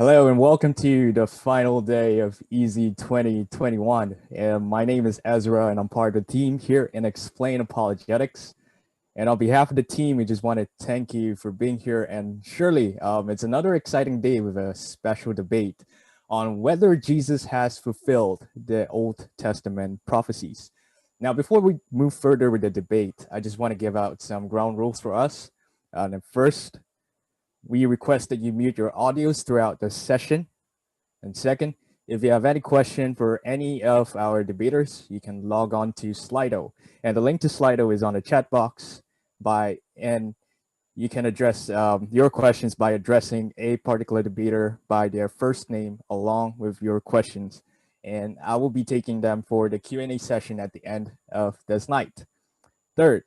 Hello and welcome to the final day of Easy 2021. And my name is Ezra and I'm part of the team here in Explain Apologetics. And on behalf of the team, we just want to thank you for being here. And surely it's another exciting day with a special debate on whether Jesus has fulfilled the Old Testament prophecies. Now, before we move further with the debate, I just want to give out some ground rules for us. And first, we request that you mute your audios throughout the session. And second, if you have any question for any of our debaters, you can log on to Slido. And the link to Slido is on the chat box and you can address your questions by addressing a particular debater by their first name along with your questions. And I will be taking them for the Q&A session at the end of this night. Third,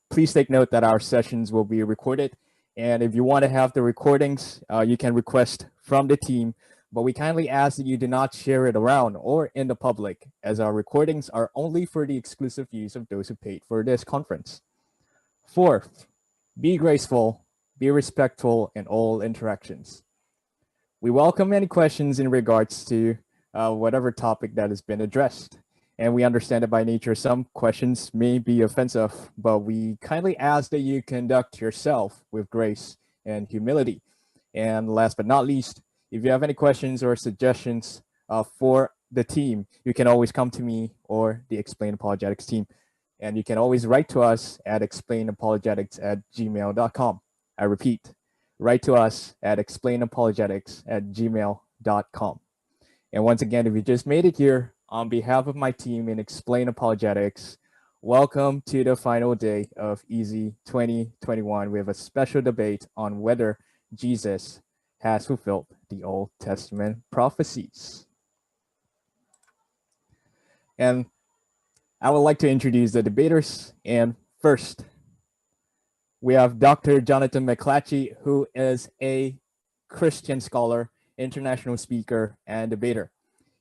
please take note that our sessions will be recorded. And if you want to have the recordings, you can request from the team, but we kindly ask that you do not share it around or in the public, as our recordings are only for the exclusive use of those who paid for this conference. Fourth, be graceful, be respectful in all interactions. We welcome any questions in regards to whatever topic that has been addressed. And we understand that by nature, some questions may be offensive, but we kindly ask that you conduct yourself with grace and humility. And last but not least, if you have any questions or suggestions for the team, you can always come to me or the Explain Apologetics team. And you can always write to us at explainapologetics@gmail.com. I repeat, write to us at explainapologetics@gmail.com. And once again, if you just made it here, on behalf of my team in Explain Apologetics, welcome to the final day of Easy 2021. We have a special debate on whether Jesus has fulfilled the Old Testament prophecies. And I would like to introduce the debaters. And first, we have Dr. Jonathan McLatchie, who is a Christian scholar, international speaker, and debater.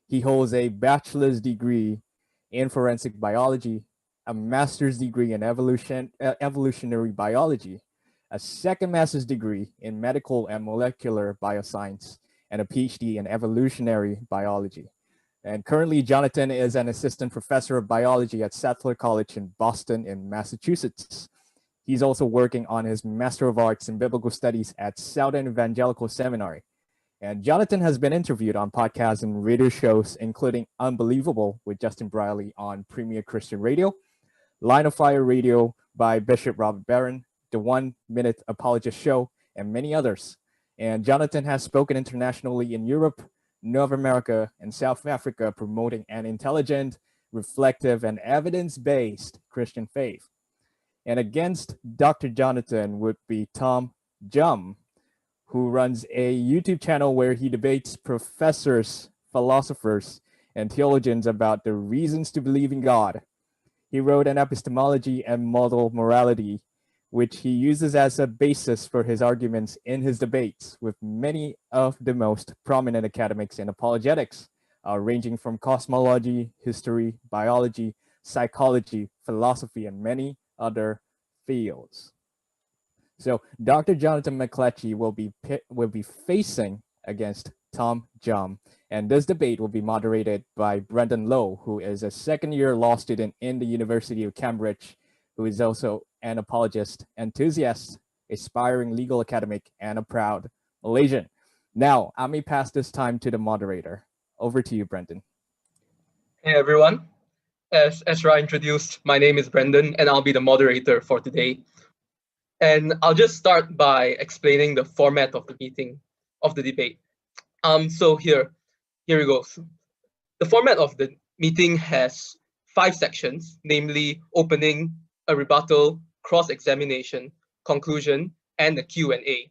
He holds a bachelor's degree in forensic biology, a master's degree in evolutionary biology, a second master's degree in medical and molecular bioscience, and a PhD in evolutionary biology. And currently, Jonathan is an assistant professor of biology at Sattler College in Boston in Massachusetts. He's also working on his Master of Arts in Biblical Studies at Southern Evangelical Seminary. And Jonathan has been interviewed on podcasts and radio shows, including Unbelievable with Justin Briley on Premier Christian Radio, Line of Fire Radio by Bishop Robert Barron, The 1 Minute Apologist Show, and many others. And Jonathan has spoken internationally in Europe, North America, and South Africa, promoting an intelligent, reflective, and evidence-based Christian faith. And against Dr. Jonathan would be TJump, who runs a YouTube channel where he debates professors, philosophers, and theologians about the reasons to believe in God. He wrote an epistemology and model morality, which he uses as a basis for his arguments in his debates with many of the most prominent academics in apologetics, ranging from cosmology, history, biology, psychology, philosophy, and many other fields. So Dr. Jonathan McLatchie will be facing against TJump, and this debate will be moderated by Brendan Lowe, who is a second-year law student in the University of Cambridge, who is also an apologist, enthusiast, aspiring legal academic, and a proud Malaysian. Now, I may pass this time to the moderator. Over to you, Brendan. Hey everyone, as Ezra introduced, my name is Brendan and I'll be the moderator for today. And I'll just start by explaining the format of the meeting, of the debate. So here it goes. The format of the meeting has 5 sections, namely opening, a rebuttal, cross-examination, conclusion, and a Q&A.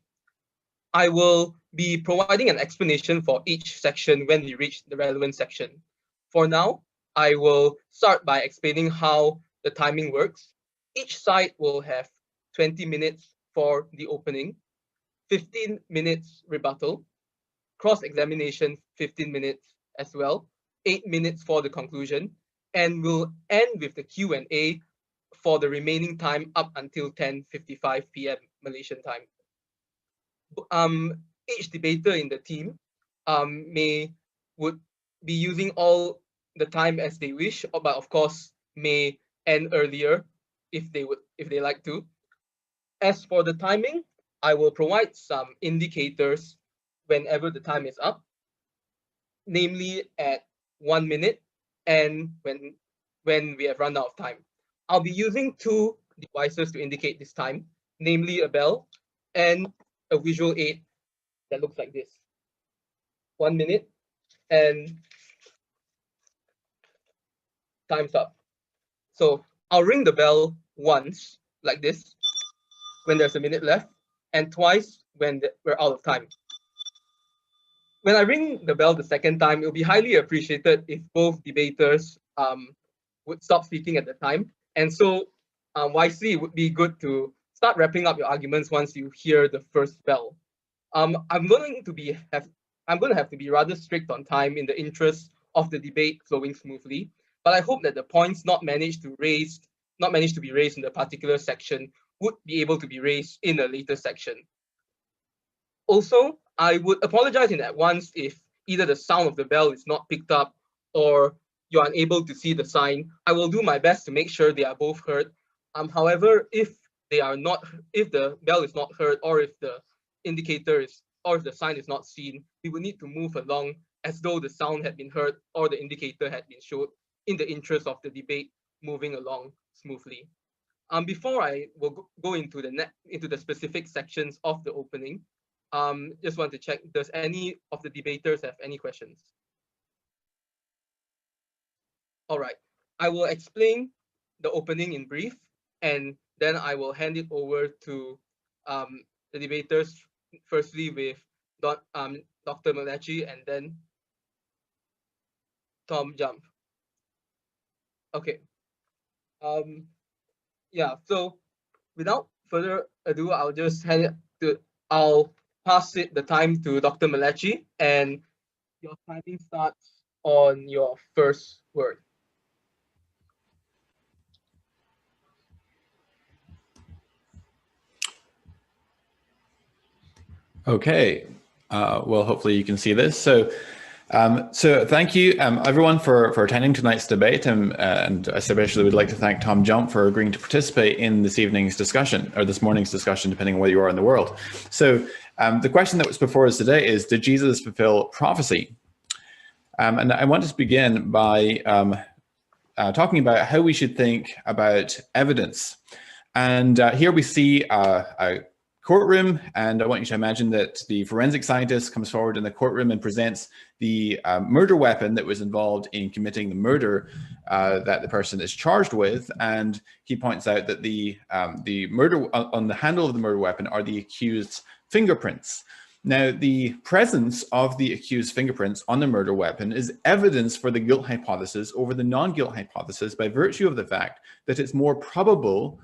I will be providing an explanation for each section when we reach the relevant section. For now, I will start by explaining how the timing works. Each side will have 20 minutes for the opening, 15 minutes rebuttal, cross-examination 15 minutes as well, 8 minutes for the conclusion, and we'll end with the Q&A for the remaining time up until 10:55 p.m. Malaysian time. each debater in the team would be using all the time as they wish, but of course may end earlier if they like to. As for the timing, I will provide some indicators whenever the time is up, namely at 1 minute and when we have run out of time. I'll be using two devices to indicate this time, namely a bell and a visual aid that looks like this. 1 minute and time's up. So I'll ring the bell once, like this, when there's a minute left, and twice when we're out of time. When I ring the bell the second time, it will be highly appreciated if both debaters would stop speaking at the time. And so wisely, it would be good to start wrapping up your arguments once you hear the first bell. I'm going to have to be rather strict on time in the interest of the debate flowing smoothly. But I hope that the points not managed to be raised in the particular section would be able to be raised in a later section. Also, I would apologize in advance if either the sound of the bell is not picked up or you're unable to see the sign. I will do my best to make sure they are both heard. However, if the bell is not heard, or if the if the sign is not seen, we will need to move along as though the sound had been heard or the indicator had been showed, in the interest of the debate moving along smoothly. Before I will go into the specific sections of the opening, just want to check, does any of the debaters have any questions? All right, I will explain the opening in brief, and then I will hand it over to the debaters, firstly with Dr. McLatchie and then TJump. Okay. Yeah, so without further ado, I'll pass the time to Dr. McLatchie, and your timing starts on your first word. Okay, well, hopefully you can see this. So thank you, everyone, for attending tonight's debate, and especially would like to thank TJump for agreeing to participate in this evening's discussion, or this morning's discussion, depending on where you are in the world. So the question that was before us today is, did Jesus fulfill prophecy? And I want to begin by talking about how we should think about evidence. And here we see a courtroom, and I want you to imagine that the forensic scientist comes forward in the courtroom and presents the murder weapon that was involved in committing the murder that the person is charged with, and he points out that the murder on the handle of the murder weapon are the accused's fingerprints. Now, the presence of the accused's fingerprints on the murder weapon is evidence for the guilt hypothesis over the non-guilt hypothesis by virtue of the fact that it's more probable,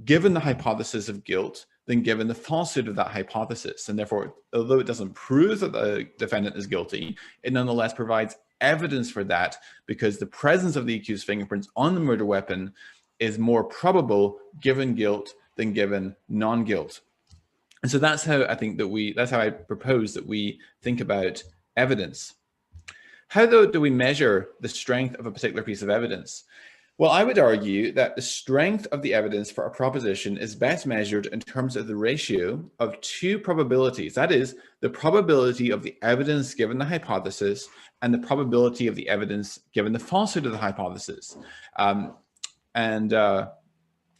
given the hypothesis of guilt, than given the falsehood of that hypothesis. And therefore, although it doesn't prove that the defendant is guilty, it nonetheless provides evidence for that, because the presence of the accused's fingerprints on the murder weapon is more probable given guilt than given non-guilt. And so that's how I propose that we think about evidence. How, though, do we measure the strength of a particular piece of evidence? Well, I would argue that the strength of the evidence for a proposition is best measured in terms of the ratio of two probabilities. That is, the probability of the evidence given the hypothesis and the probability of the evidence given the falsehood of the hypothesis.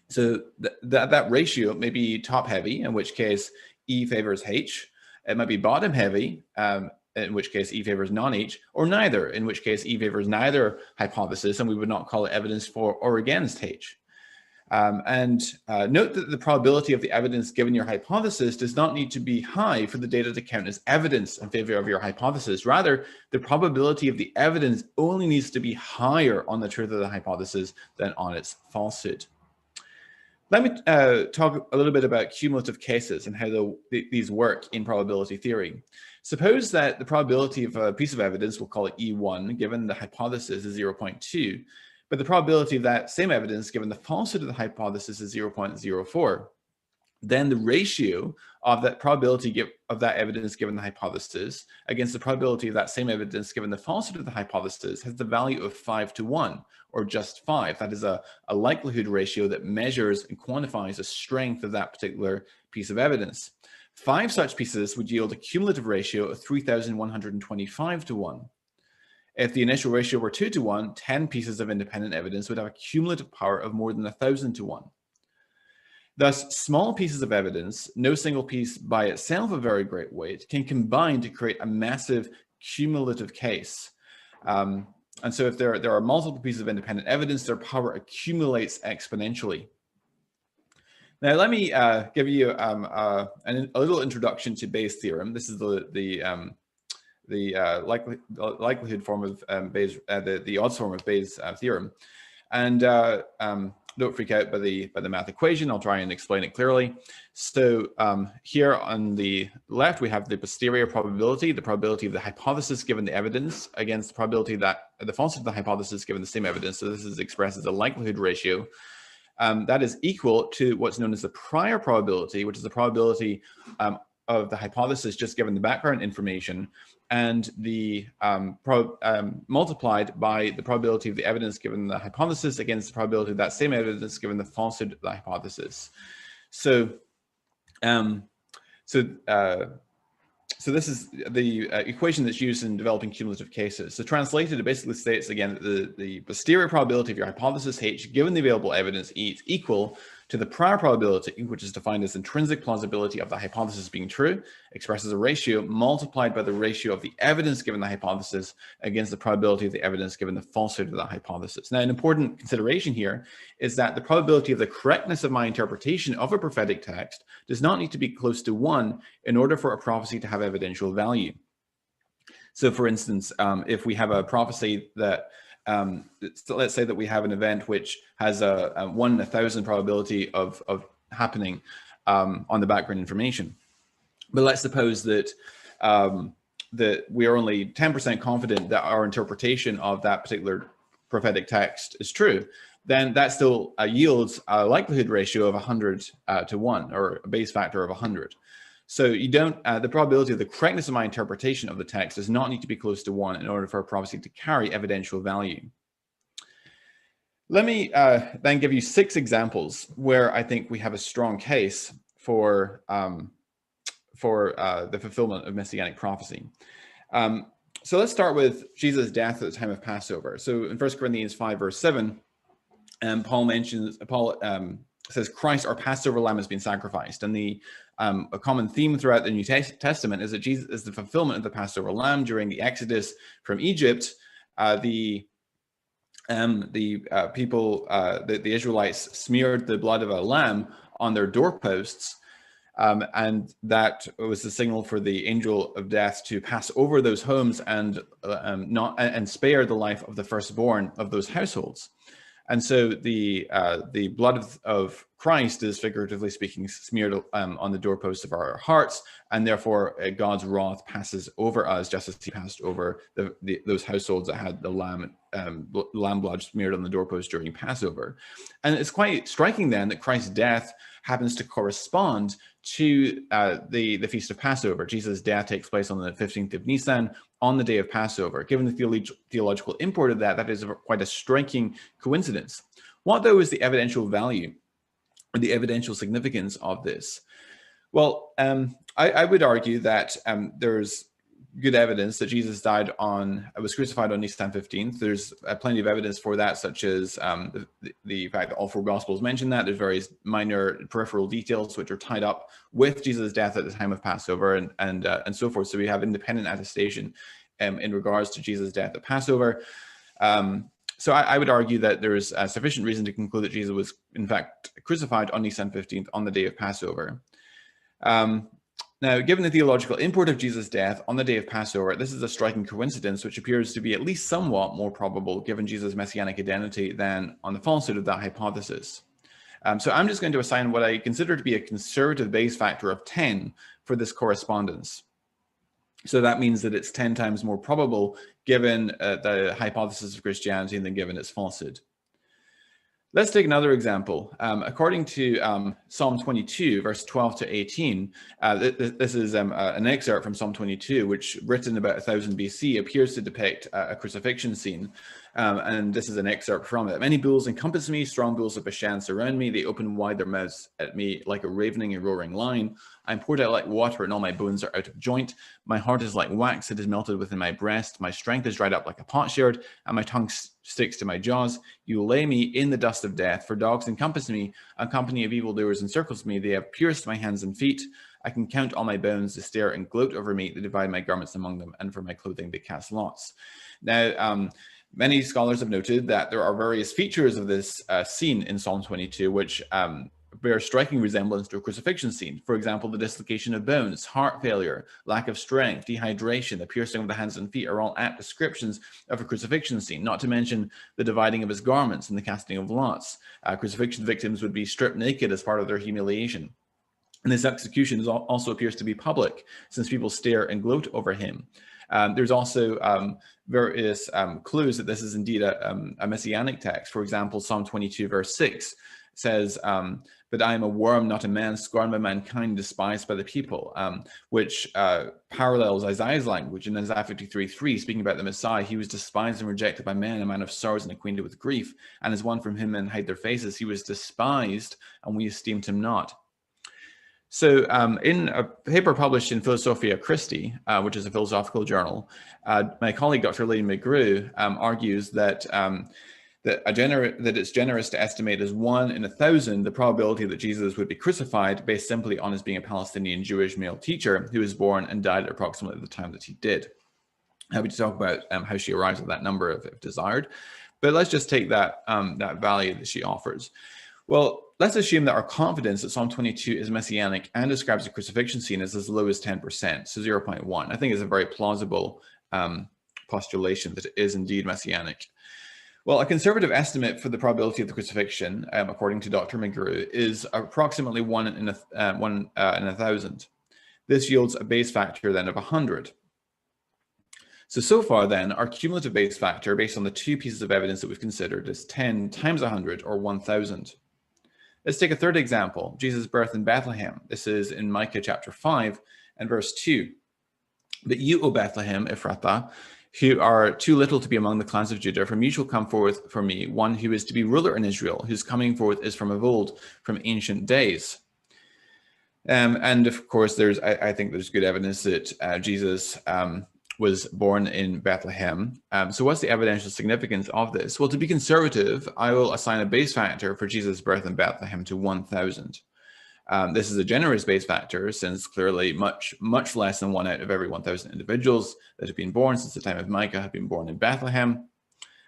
So that ratio may be top heavy, in which case E favors H. It might be bottom heavy, in which case E favors non-H, or neither, in which case E favors neither hypothesis, and we would not call it evidence for or against H. Note that the probability of the evidence given your hypothesis does not need to be high for the data to count as evidence in favor of your hypothesis. Rather, the probability of the evidence only needs to be higher on the truth of the hypothesis than on its falsehood. Let me talk a little bit about cumulative cases and how these work in probability theory. Suppose that the probability of a piece of evidence, we'll call it E1, given the hypothesis is 0.2, but the probability of that same evidence given the falsehood of the hypothesis is 0.04. then the ratio of that probability of that evidence given the hypothesis against the probability of that same evidence given the falsity of the hypothesis has the value of 5 to 1, or just 5. That is a likelihood ratio that measures and quantifies the strength of that particular piece of evidence. 5 such pieces would yield a cumulative ratio of 3,125 to 1. If the initial ratio were 2 to 1, 10 pieces of independent evidence would have a cumulative power of more than 1,000 to 1. Thus, small pieces of evidence, no single piece by itself of very great weight, can combine to create a massive cumulative case. And so if there are multiple pieces of independent evidence, their power accumulates exponentially. Now, let me give you a little introduction to Bayes' theorem. This is the likelihood form of Bayes, the odds form of Bayes' theorem. And don't freak out by the math equation. I'll try and explain it clearly. So here on the left, we have the posterior probability, the probability of the hypothesis given the evidence against the probability that the falsity of the hypothesis given the same evidence. So this is expressed as a likelihood ratio. That is equal to what's known as the prior probability, which is the probability of the hypothesis just given the background information, and the multiplied by the probability of the evidence given the hypothesis against the probability of that same evidence given the falsity of the hypothesis. So, so this is the equation that's used in developing cumulative cases. So translated, it basically states again that the posterior probability of your hypothesis H given the available evidence E is equal to the prior probability, which is defined as intrinsic plausibility of the hypothesis being true, expressed as a ratio multiplied by the ratio of the evidence given the hypothesis against the probability of the evidence given the falsity of the hypothesis. Now, an important consideration here is that the probability of the correctness of my interpretation of a prophetic text does not need to be close to 1 in order for a prophecy to have evidential value. So, for instance, if we have a prophecy that so let's say that we have an event which has a 1 in 1,000 probability of happening on the background information. But let's suppose that that we are only 10% confident that our interpretation of that particular prophetic text is true. Then that still yields a likelihood ratio of 100 to 1, or a Bayes factor of 100. So you don't, the probability of the correctness of my interpretation of the text does not need to be close to 1 in order for a prophecy to carry evidential value. Let me then give you 6 examples where I think we have a strong case for the fulfillment of messianic prophecy. So let's start with Jesus' death at the time of Passover. So in 1 Corinthians 5, verse 7, Paul says, Christ, our Passover lamb, has been sacrificed. And a common theme throughout the New Testament is that Jesus is the fulfillment of the Passover lamb. During the Exodus from Egypt, the Israelites smeared the blood of a lamb on their doorposts, and that was the signal for the angel of death to pass over those homes and spare the life of the firstborn of those households. And so the blood of Christ is, figuratively speaking, smeared on the doorposts of our hearts, and therefore God's wrath passes over us, just as he passed over those households that had the lamb blood smeared on the doorpost during Passover. And it's quite striking then that Christ's death happens to correspond to the Feast of Passover. Jesus' death takes place on the 15th of Nisan, on the day of Passover. Given the theological import of that is quite a striking coincidence. What, though, is the evidential value or the evidential significance of this? Well, I would argue that there's good evidence that Jesus was crucified on Nisan 15th. There's plenty of evidence for that, such as the fact that all 4 Gospels mention that. There's various minor peripheral details which are tied up with Jesus' death at the time of Passover and so forth. So we have independent attestation in regards to Jesus' death at Passover. So I would argue that there is sufficient reason to conclude that Jesus was, in fact, crucified on Nisan 15th on the day of Passover. Now, given the theological import of Jesus' death on the day of Passover, this is a striking coincidence which appears to be at least somewhat more probable given Jesus' messianic identity than on the falsehood of that hypothesis. So I'm just going to assign what I consider to be a conservative Bayes factor of 10 for this correspondence. So that means that it's 10 times more probable given the hypothesis of Christianity than given its falsehood. Let's take another example. According to Psalm 22, verse 12 to 18, this is an excerpt from Psalm 22, which, written about 1000 BC, appears to depict a crucifixion scene. And this is an excerpt from it. Many bulls encompass me, strong bulls of Bashan surround me. They open wide their mouths at me like a ravening and roaring lion. I'm poured out like water, and all my bones are out of joint. My heart is like wax, it is melted within my breast. My strength is dried up like a potsherd, and my tongue sticks to my jaws. You lay me in the dust of death, for dogs encompass me. A company of evildoers encircles me. They have pierced my hands and feet. I can count all my bones. They stare and gloat over me. They divide my garments among them, and for my clothing they cast lots. Now, many scholars have noted that there are various features of this scene in Psalm 22, which bear striking resemblance to a crucifixion scene. For example, the dislocation of bones, heart failure, lack of strength, dehydration, the piercing of the hands and feet are all apt descriptions of a crucifixion scene, not to mention the dividing of his garments and the casting of lots. Crucifixion victims would be stripped naked as part of their humiliation. And this execution also appears to be public, since people stare and gloat over him. There's also various clues that this is indeed a messianic text. For example, Psalm 22, verse 6 says, but I am a worm, not a man, scorned by mankind, despised by the people, which parallels Isaiah's language in Isaiah 53:3, speaking about the Messiah. He was despised and rejected by men, a man of sorrows and acquainted with grief, and as one from whom men hide their faces. He was despised, and we esteemed him not. So in a paper published in Philosophia Christi, which is a philosophical journal, my colleague, Dr. Lady McGrew, argues that that it's generous to estimate as 1 in 1,000 the probability that Jesus would be crucified based simply on his being a Palestinian Jewish male teacher who was born and died at approximately the time that he did. Happy to talk about how she arrives at that number if desired, but let's just take that, that value that she offers. Well, let's assume that our confidence that Psalm 22 is messianic and describes a crucifixion scene is as low as 10%, so 0.1. I think it's a very plausible postulation that it is indeed messianic. Well, a conservative estimate for the probability of the crucifixion, according to Dr. McGrew, is approximately 1 in 1,000. This yields a base factor then of 100. So far then, our cumulative base factor, based on the two pieces of evidence that we've considered, is 10 times 100, or 1,000. Let's take a third example, Jesus' birth in Bethlehem. This is in Micah chapter 5 and verse 2. But you, O Bethlehem, Ephrathah, who are too little to be among the clans of Judah, from you shall come forth for me one who is to be ruler in Israel, whose coming forth is from of old, from ancient days. And of course, I think there's good evidence that Jesus was born in Bethlehem. So what's the evidential significance of this? Well, to be conservative, I will assign a base factor for Jesus' birth in Bethlehem to 1,000. This is a generous base factor, since clearly much less than 1 out of every 1,000 individuals that have been born since the time of Micah have been born in Bethlehem.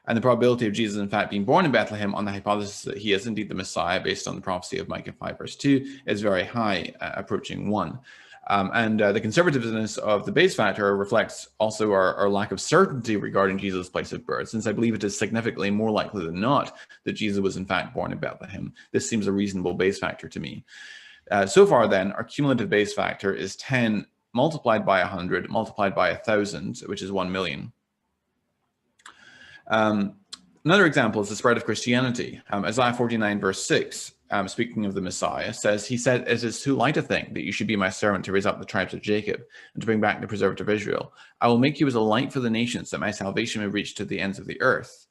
And the probability of Jesus, in fact, being born in Bethlehem on the hypothesis that he is indeed the Messiah, based on the prophecy of Micah 5, verse 2, is very high, approaching 1. The conservativeness of the base factor reflects also our lack of certainty regarding Jesus' place of birth, since I believe it is significantly more likely than not that Jesus was in fact born in Bethlehem. This seems a reasonable base factor to me. So far then, our cumulative base factor is 10 multiplied by 100 multiplied by 1,000, which is 1 million. Another example is the spread of Christianity. Isaiah 49 verse 6, speaking of the Messiah, says, he said, it is too light a thing that you should be my servant to raise up the tribes of Jacob and to bring back the preserved of Israel. I will make you as a light for the nations, that my salvation may reach to the ends of the earth.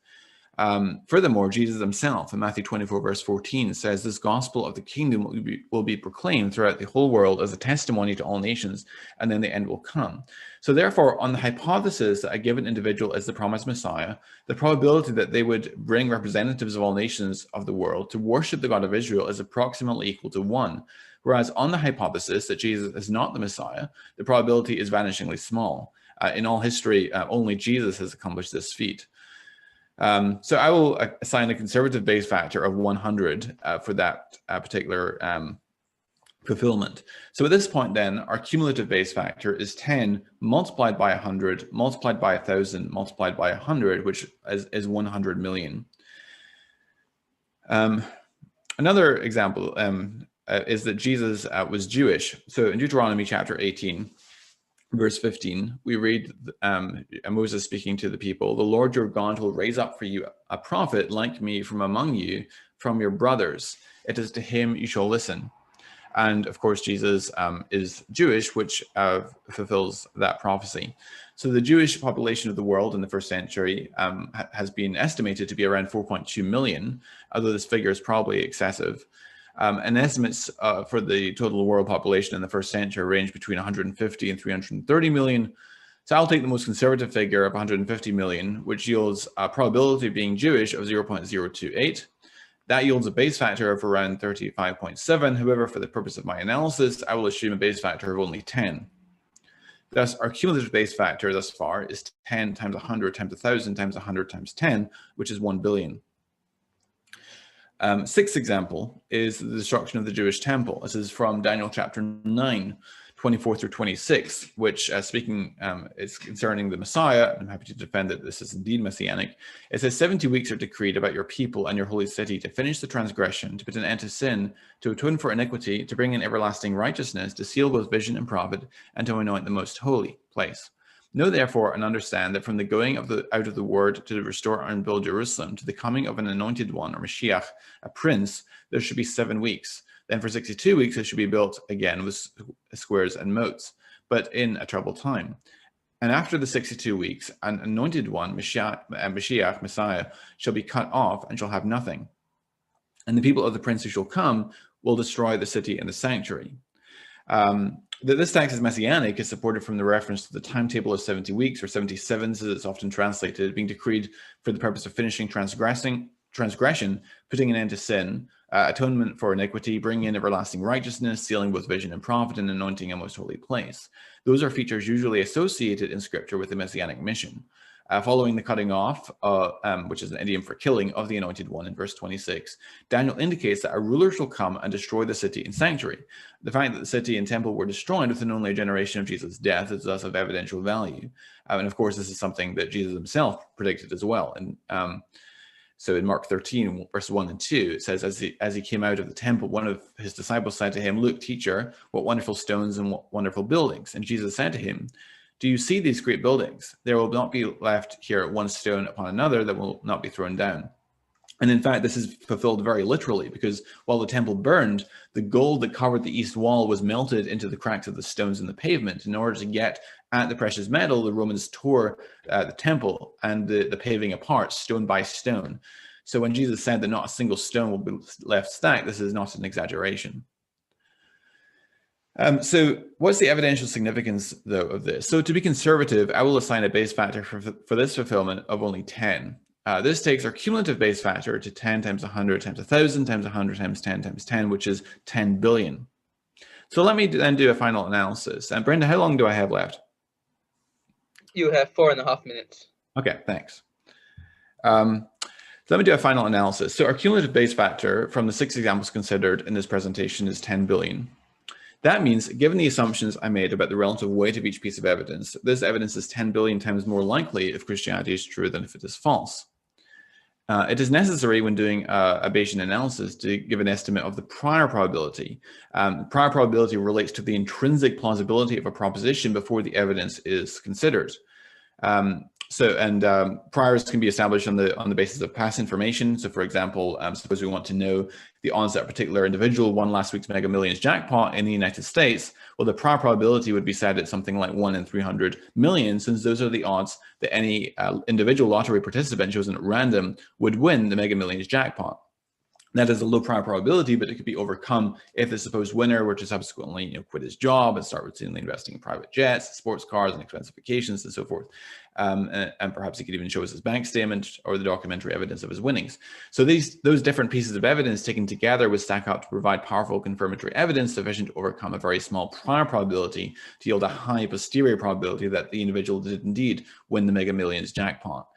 Furthermore, Jesus himself in Matthew 24 verse 14 says, this gospel of the kingdom will be proclaimed throughout the whole world as a testimony to all nations, and then the end will come. So therefore, on the hypothesis that a given individual is the promised Messiah, the probability that they would bring representatives of all nations of the world to worship the God of Israel is approximately equal to 1. Whereas on the hypothesis that Jesus is not the Messiah, the probability is vanishingly small. In all history, only Jesus has accomplished this feat. So I will assign a conservative base factor of 100 for that particular fulfillment. So at this point then, our cumulative base factor is 10 multiplied by 100 multiplied by 1,000 multiplied by 100, which is 100 million. Another example is that Jesus was Jewish. So in Deuteronomy chapter 18, verse 15, we read Moses speaking to the people, "The Lord your God will raise up for you a prophet like me from among you, from your brothers. It is to him you shall listen." And of course, Jesus is Jewish, which fulfills that prophecy. So the Jewish population of the world in the first century has been estimated to be around 4.2 million, although this figure is probably excessive. And estimates for the total world population in the first century range between 150 and 330 million. So I'll take the most conservative figure of 150 million, which yields a probability of being Jewish of 0.028. That yields a base factor of around 35.7. However, for the purpose of my analysis, I will assume a base factor of only 10. Thus, our cumulative base factor thus far is 10 times 100 times 1,000 times 100 times 10, which is 1 billion. Sixth example is the destruction of the Jewish temple. This is from Daniel chapter 9, 24 through 26, which speaking is concerning the Messiah. I'm happy to defend that this is indeed messianic. It says 70 weeks are decreed about your people and your holy city to finish the transgression, to put an end to sin, to atone for iniquity, to bring in everlasting righteousness, to seal both vision and prophet, and to anoint the most holy place. Know therefore and understand that from the going out of the word to restore and build Jerusalem, to the coming of an anointed one, or Mashiach, a prince, there should be 7 weeks. Then for 62 weeks, it should be built again with squares and moats, but in a troubled time. And after the 62 weeks, an anointed one, Mashiach, Messiah, shall be cut off and shall have nothing. And the people of the prince who shall come will destroy the city and the sanctuary. That this text is messianic is supported from the reference to the timetable of 70 weeks, or 77, as it's often translated, being decreed for the purpose of finishing transgression, putting an end to sin, atonement for iniquity, bringing in everlasting righteousness, sealing both vision and prophet, and anointing a most holy place. Those are features usually associated in Scripture with the messianic mission. Following the cutting off, which is an idiom for killing, of the anointed one in verse 26, Daniel indicates that a ruler shall come and destroy the city and sanctuary. The fact that the city and temple were destroyed within only a generation of Jesus' death is thus of evidential value. And of course, this is something that Jesus himself predicted as well. And so in Mark 13, verse 1 and 2, it says, as he came out of the temple, one of his disciples said to him, "Look, teacher, what wonderful stones and what wonderful buildings." And Jesus said to him, "Do you see these great buildings? There will not be left here one stone upon another that will not be thrown down." And in fact, this is fulfilled very literally, because while the temple burned, the gold that covered the east wall was melted into the cracks of the stones in the pavement. In order to get at the precious metal, the Romans tore the temple and the paving apart, stone by stone. So when Jesus said that not a single stone will be left stacked, this is not an exaggeration. So what's the evidential significance, though, of this? So to be conservative, I will assign a base factor for this fulfillment of only 10. This takes our cumulative base factor to 10 times 100 times 1,000 times 100 times 10 times 10, which is 10 billion. So let me then do a final analysis. And Brenda, how long do I have left? You have 4.5 minutes. Okay, thanks. So let me do a final analysis. So our cumulative base factor from the 6 examples considered in this presentation is 10 billion. That means, given the assumptions I made about the relative weight of each piece of evidence, this evidence is 10 billion times more likely if Christianity is true than if it is false. It is necessary when doing a Bayesian analysis to give an estimate of the prior probability. Prior probability relates to the intrinsic plausibility of a proposition before the evidence is considered. Priors can be established on the basis of past information. So for example, suppose we want to know the odds that a particular individual won last week's Mega Millions jackpot in the United States. Well, the prior probability would be set at something like 1 in 300 million, since those are the odds that any individual lottery participant chosen at random would win the Mega Millions jackpot. That is a low prior probability, but it could be overcome if the supposed winner were to subsequently quit his job and start routinely investing in private jets, sports cars, and expensive vacations, and so forth. And perhaps he could even show us his bank statement or the documentary evidence of his winnings. So those different pieces of evidence taken together would stack up to provide powerful confirmatory evidence sufficient to overcome a very small prior probability to yield a high posterior probability that the individual did indeed win the Mega Millions jackpot.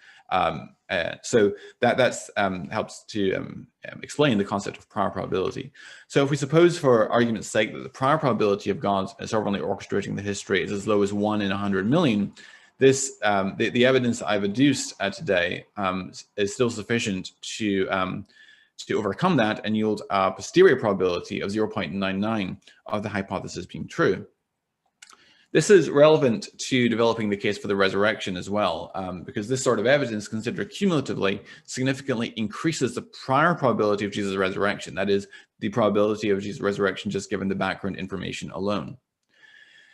So that helps to explain the concept of prior probability. So if we suppose, for argument's sake, that the prior probability of God sovereignly orchestrating the history is as low as 1 in 100 million, this the evidence I've adduced today is still sufficient to overcome that and yield a posterior probability of 0.99 of the hypothesis being true. This is relevant to developing the case for the resurrection as well, because this sort of evidence, considered cumulatively, significantly increases the prior probability of Jesus' resurrection. That is, the probability of Jesus' resurrection just given the background information alone.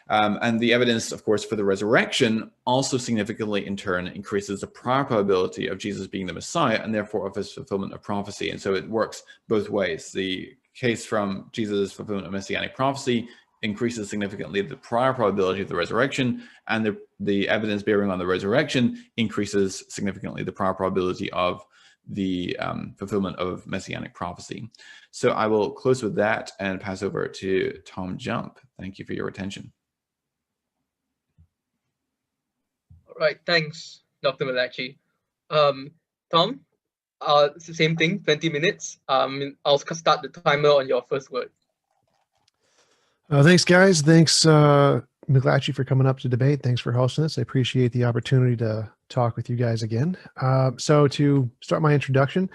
And the evidence, of course, for the resurrection also significantly, in turn, increases the prior probability of Jesus being the Messiah and therefore of his fulfillment of prophecy. And so it works both ways. The case from Jesus' fulfillment of messianic prophecy increases significantly the prior probability of the resurrection, and the evidence bearing on the resurrection increases significantly the prior probability of the fulfillment of messianic prophecy. So I will close with that and pass over to TJump. Thank you for your attention. All right, thanks, Dr. McLatchie. Tom, it's the same thing, 20 minutes. I'll start the timer on your first word. Thanks, guys. Thanks, McLatchie, for coming up to debate. Thanks for hosting this. I appreciate the opportunity to talk with you guys again. So to start my introduction,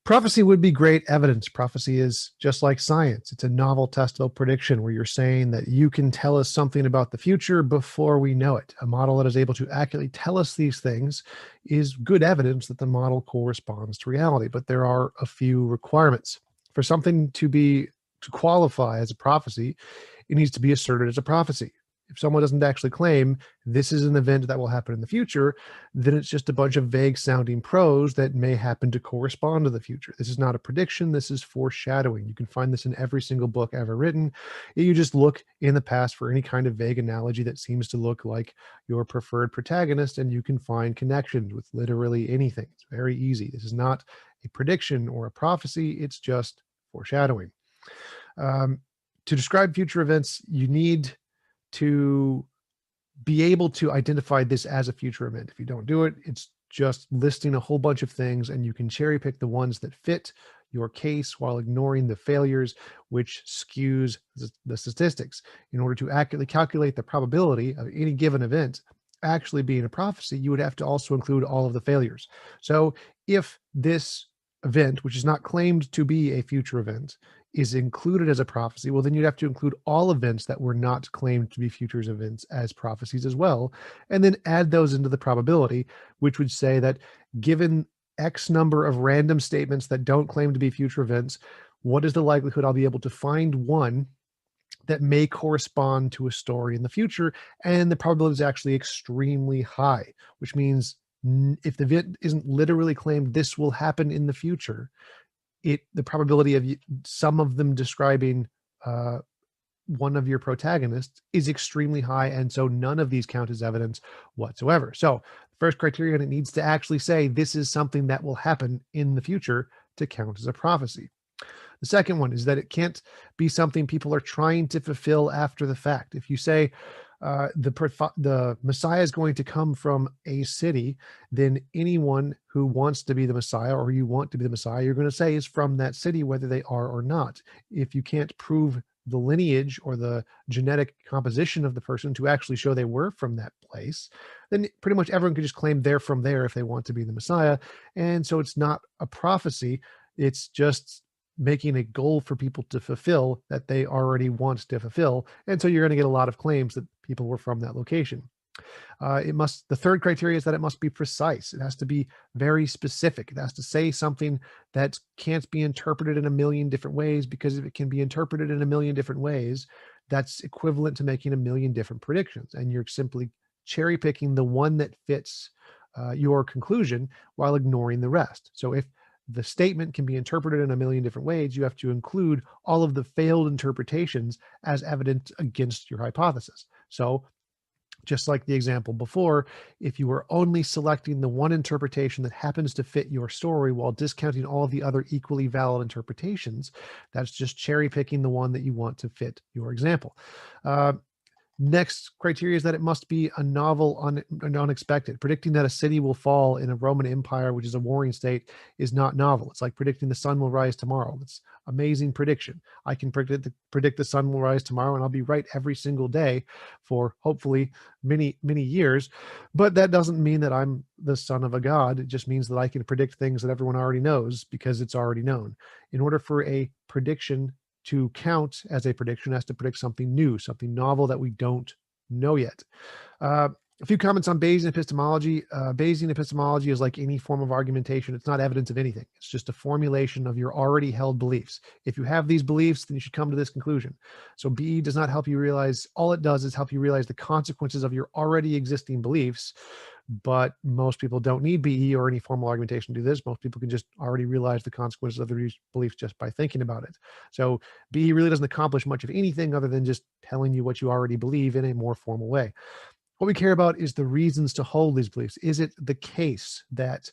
prophecy would be great evidence. Prophecy is just like science. It's a novel testable prediction where you're saying that you can tell us something about the future before we know it. A model that is able to accurately tell us these things is good evidence that the model corresponds to reality, but there are a few requirements. For something to qualify as a prophecy, it needs to be asserted as a prophecy. If someone doesn't actually claim this is an event that will happen in the future, then it's just a bunch of vague sounding prose that may happen to correspond to the future. This is not a prediction. This is foreshadowing. You can find this in every single book ever written. You just look in the past for any kind of vague analogy that seems to look like your preferred protagonist, and you can find connections with literally anything. It's very easy. This is not a prediction or a prophecy. It's just foreshadowing. To describe future events, you need to be able to identify this as a future event. If you don't do it, it's just listing a whole bunch of things, and you can cherry pick the ones that fit your case while ignoring the failures, which skews the statistics. In order to accurately calculate the probability of any given event actually being a prophecy, you would have to also include all of the failures. So if this event, which is not claimed to be a future event, is included as a prophecy, well, then you'd have to include all events that were not claimed to be futures events as prophecies as well, and then add those into the probability, which would say that given X number of random statements that don't claim to be future events, what is the likelihood I'll be able to find one that may correspond to a story in the future? And the probability is actually extremely high, which means if the event isn't literally claimed this will happen in the future, the probability of some of them describing one of your protagonists is extremely high, and so none of these count as evidence whatsoever. So the first criterion, it needs to actually say this is something that will happen in the future to count as a prophecy. The second one is that it can't be something people are trying to fulfill after the fact. If you say the Messiah is going to come from a city, then anyone who wants to be the Messiah, or you want to be the Messiah, you're going to say is from that city, whether they are or not. If you can't prove the lineage or the genetic composition of the person to actually show they were from that place, then pretty much everyone can just claim they're from there if they want to be the Messiah. And so it's not a prophecy. It's just making a goal for people to fulfill that they already want to fulfill. And so you're going to get a lot of claims that people were from that location. The third criteria is that it must be precise. It has to be very specific. It has to say something that can't be interpreted in a million different ways, because if it can be interpreted in a million different ways, that's equivalent to making a million different predictions. And you're simply cherry picking the one that fits your conclusion while ignoring the rest. So if the statement can be interpreted in a million different ways, you have to include all of the failed interpretations as evidence against your hypothesis. So just like the example before, if you were only selecting the one interpretation that happens to fit your story while discounting all of the other equally valid interpretations, that's just cherry picking the one that you want to fit your example. Next criteria is that it must be a novel and unexpected. Predicting that a city will fall in a Roman Empire, which is a warring state, is not novel. It's like predicting the sun will rise tomorrow. It's amazing prediction. I can predict the sun will rise tomorrow, and I'll be right every single day for hopefully many, many years. But that doesn't mean that I'm the son of a god. It just means that I can predict things that everyone already knows because it's already known. In order for a prediction to count as a prediction, has to predict something new, something novel that we don't know yet. A few comments on Bayesian epistemology. Bayesian epistemology is like any form of argumentation. It's not evidence of anything. It's just a formulation of your already held beliefs. If you have these beliefs, then you should come to this conclusion. So BE does not help you realize, all it does is help you realize the consequences of your already existing beliefs. But most people don't need BE or any formal argumentation to do this. Most people can just already realize the consequences of their beliefs just by thinking about it. So BE really doesn't accomplish much of anything other than just telling you what you already believe in a more formal way. What we care about is the reasons to hold these beliefs. Is it the case that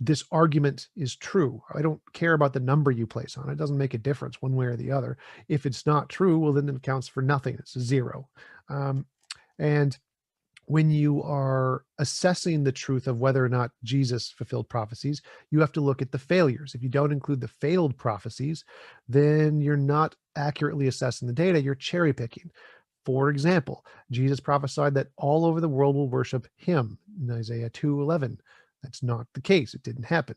this argument is true? I don't care about the number you place on it. It doesn't make a difference one way or the other. If it's not true, well, then it counts for nothing. It's a zero. And when you are assessing the truth of whether or not Jesus fulfilled prophecies, you have to look at the failures. If you don't include the failed prophecies, then you're not accurately assessing the data. You're cherry picking. For example, Jesus prophesied that all over the world will worship him in Isaiah 2:11. That's not the case. It didn't happen.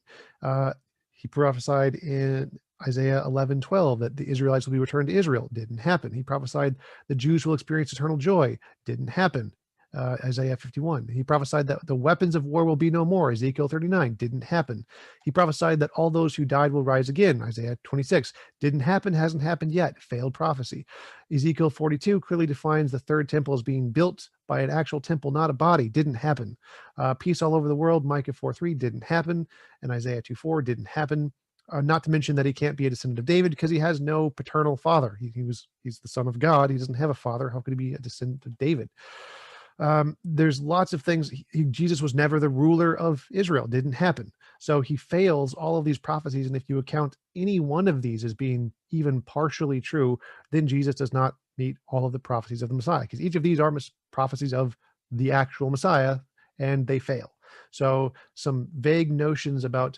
He prophesied in Isaiah 11:12 that the Israelites will be returned to Israel. Didn't happen. He prophesied the Jews will experience eternal joy. Didn't happen. Isaiah 51. He prophesied that the weapons of war will be no more. Ezekiel 39. Didn't happen. He prophesied that all those who died will rise again. Isaiah 26. Didn't happen. Hasn't happened yet. Failed prophecy. Ezekiel 42 clearly defines the third temple as being built by an actual temple, not a body. Didn't happen. Peace all over the world. Micah 4:3. Didn't happen. And Isaiah 2:4. Didn't happen. Not to mention that he can't be a descendant of David because he has no paternal father. He's the son of God. He doesn't have a father. How could he be a descendant of David? There's lots of things. Jesus was never the ruler of Israel. Didn't happen. So he fails all of these prophecies. And if you account any one of these as being even partially true, then Jesus does not meet all of the prophecies of the Messiah, because each of these are prophecies of the actual Messiah, and they fail. So some vague notions about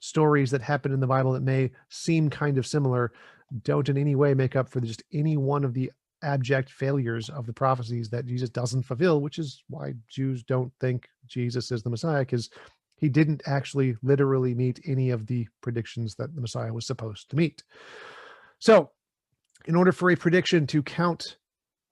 stories that happen in the Bible that may seem kind of similar don't in any way make up for just any one of the abject failures of the prophecies that Jesus doesn't fulfill, which is why Jews don't think Jesus is the Messiah, because he didn't actually literally meet any of the predictions that the Messiah was supposed to meet. So in order for a prediction to count,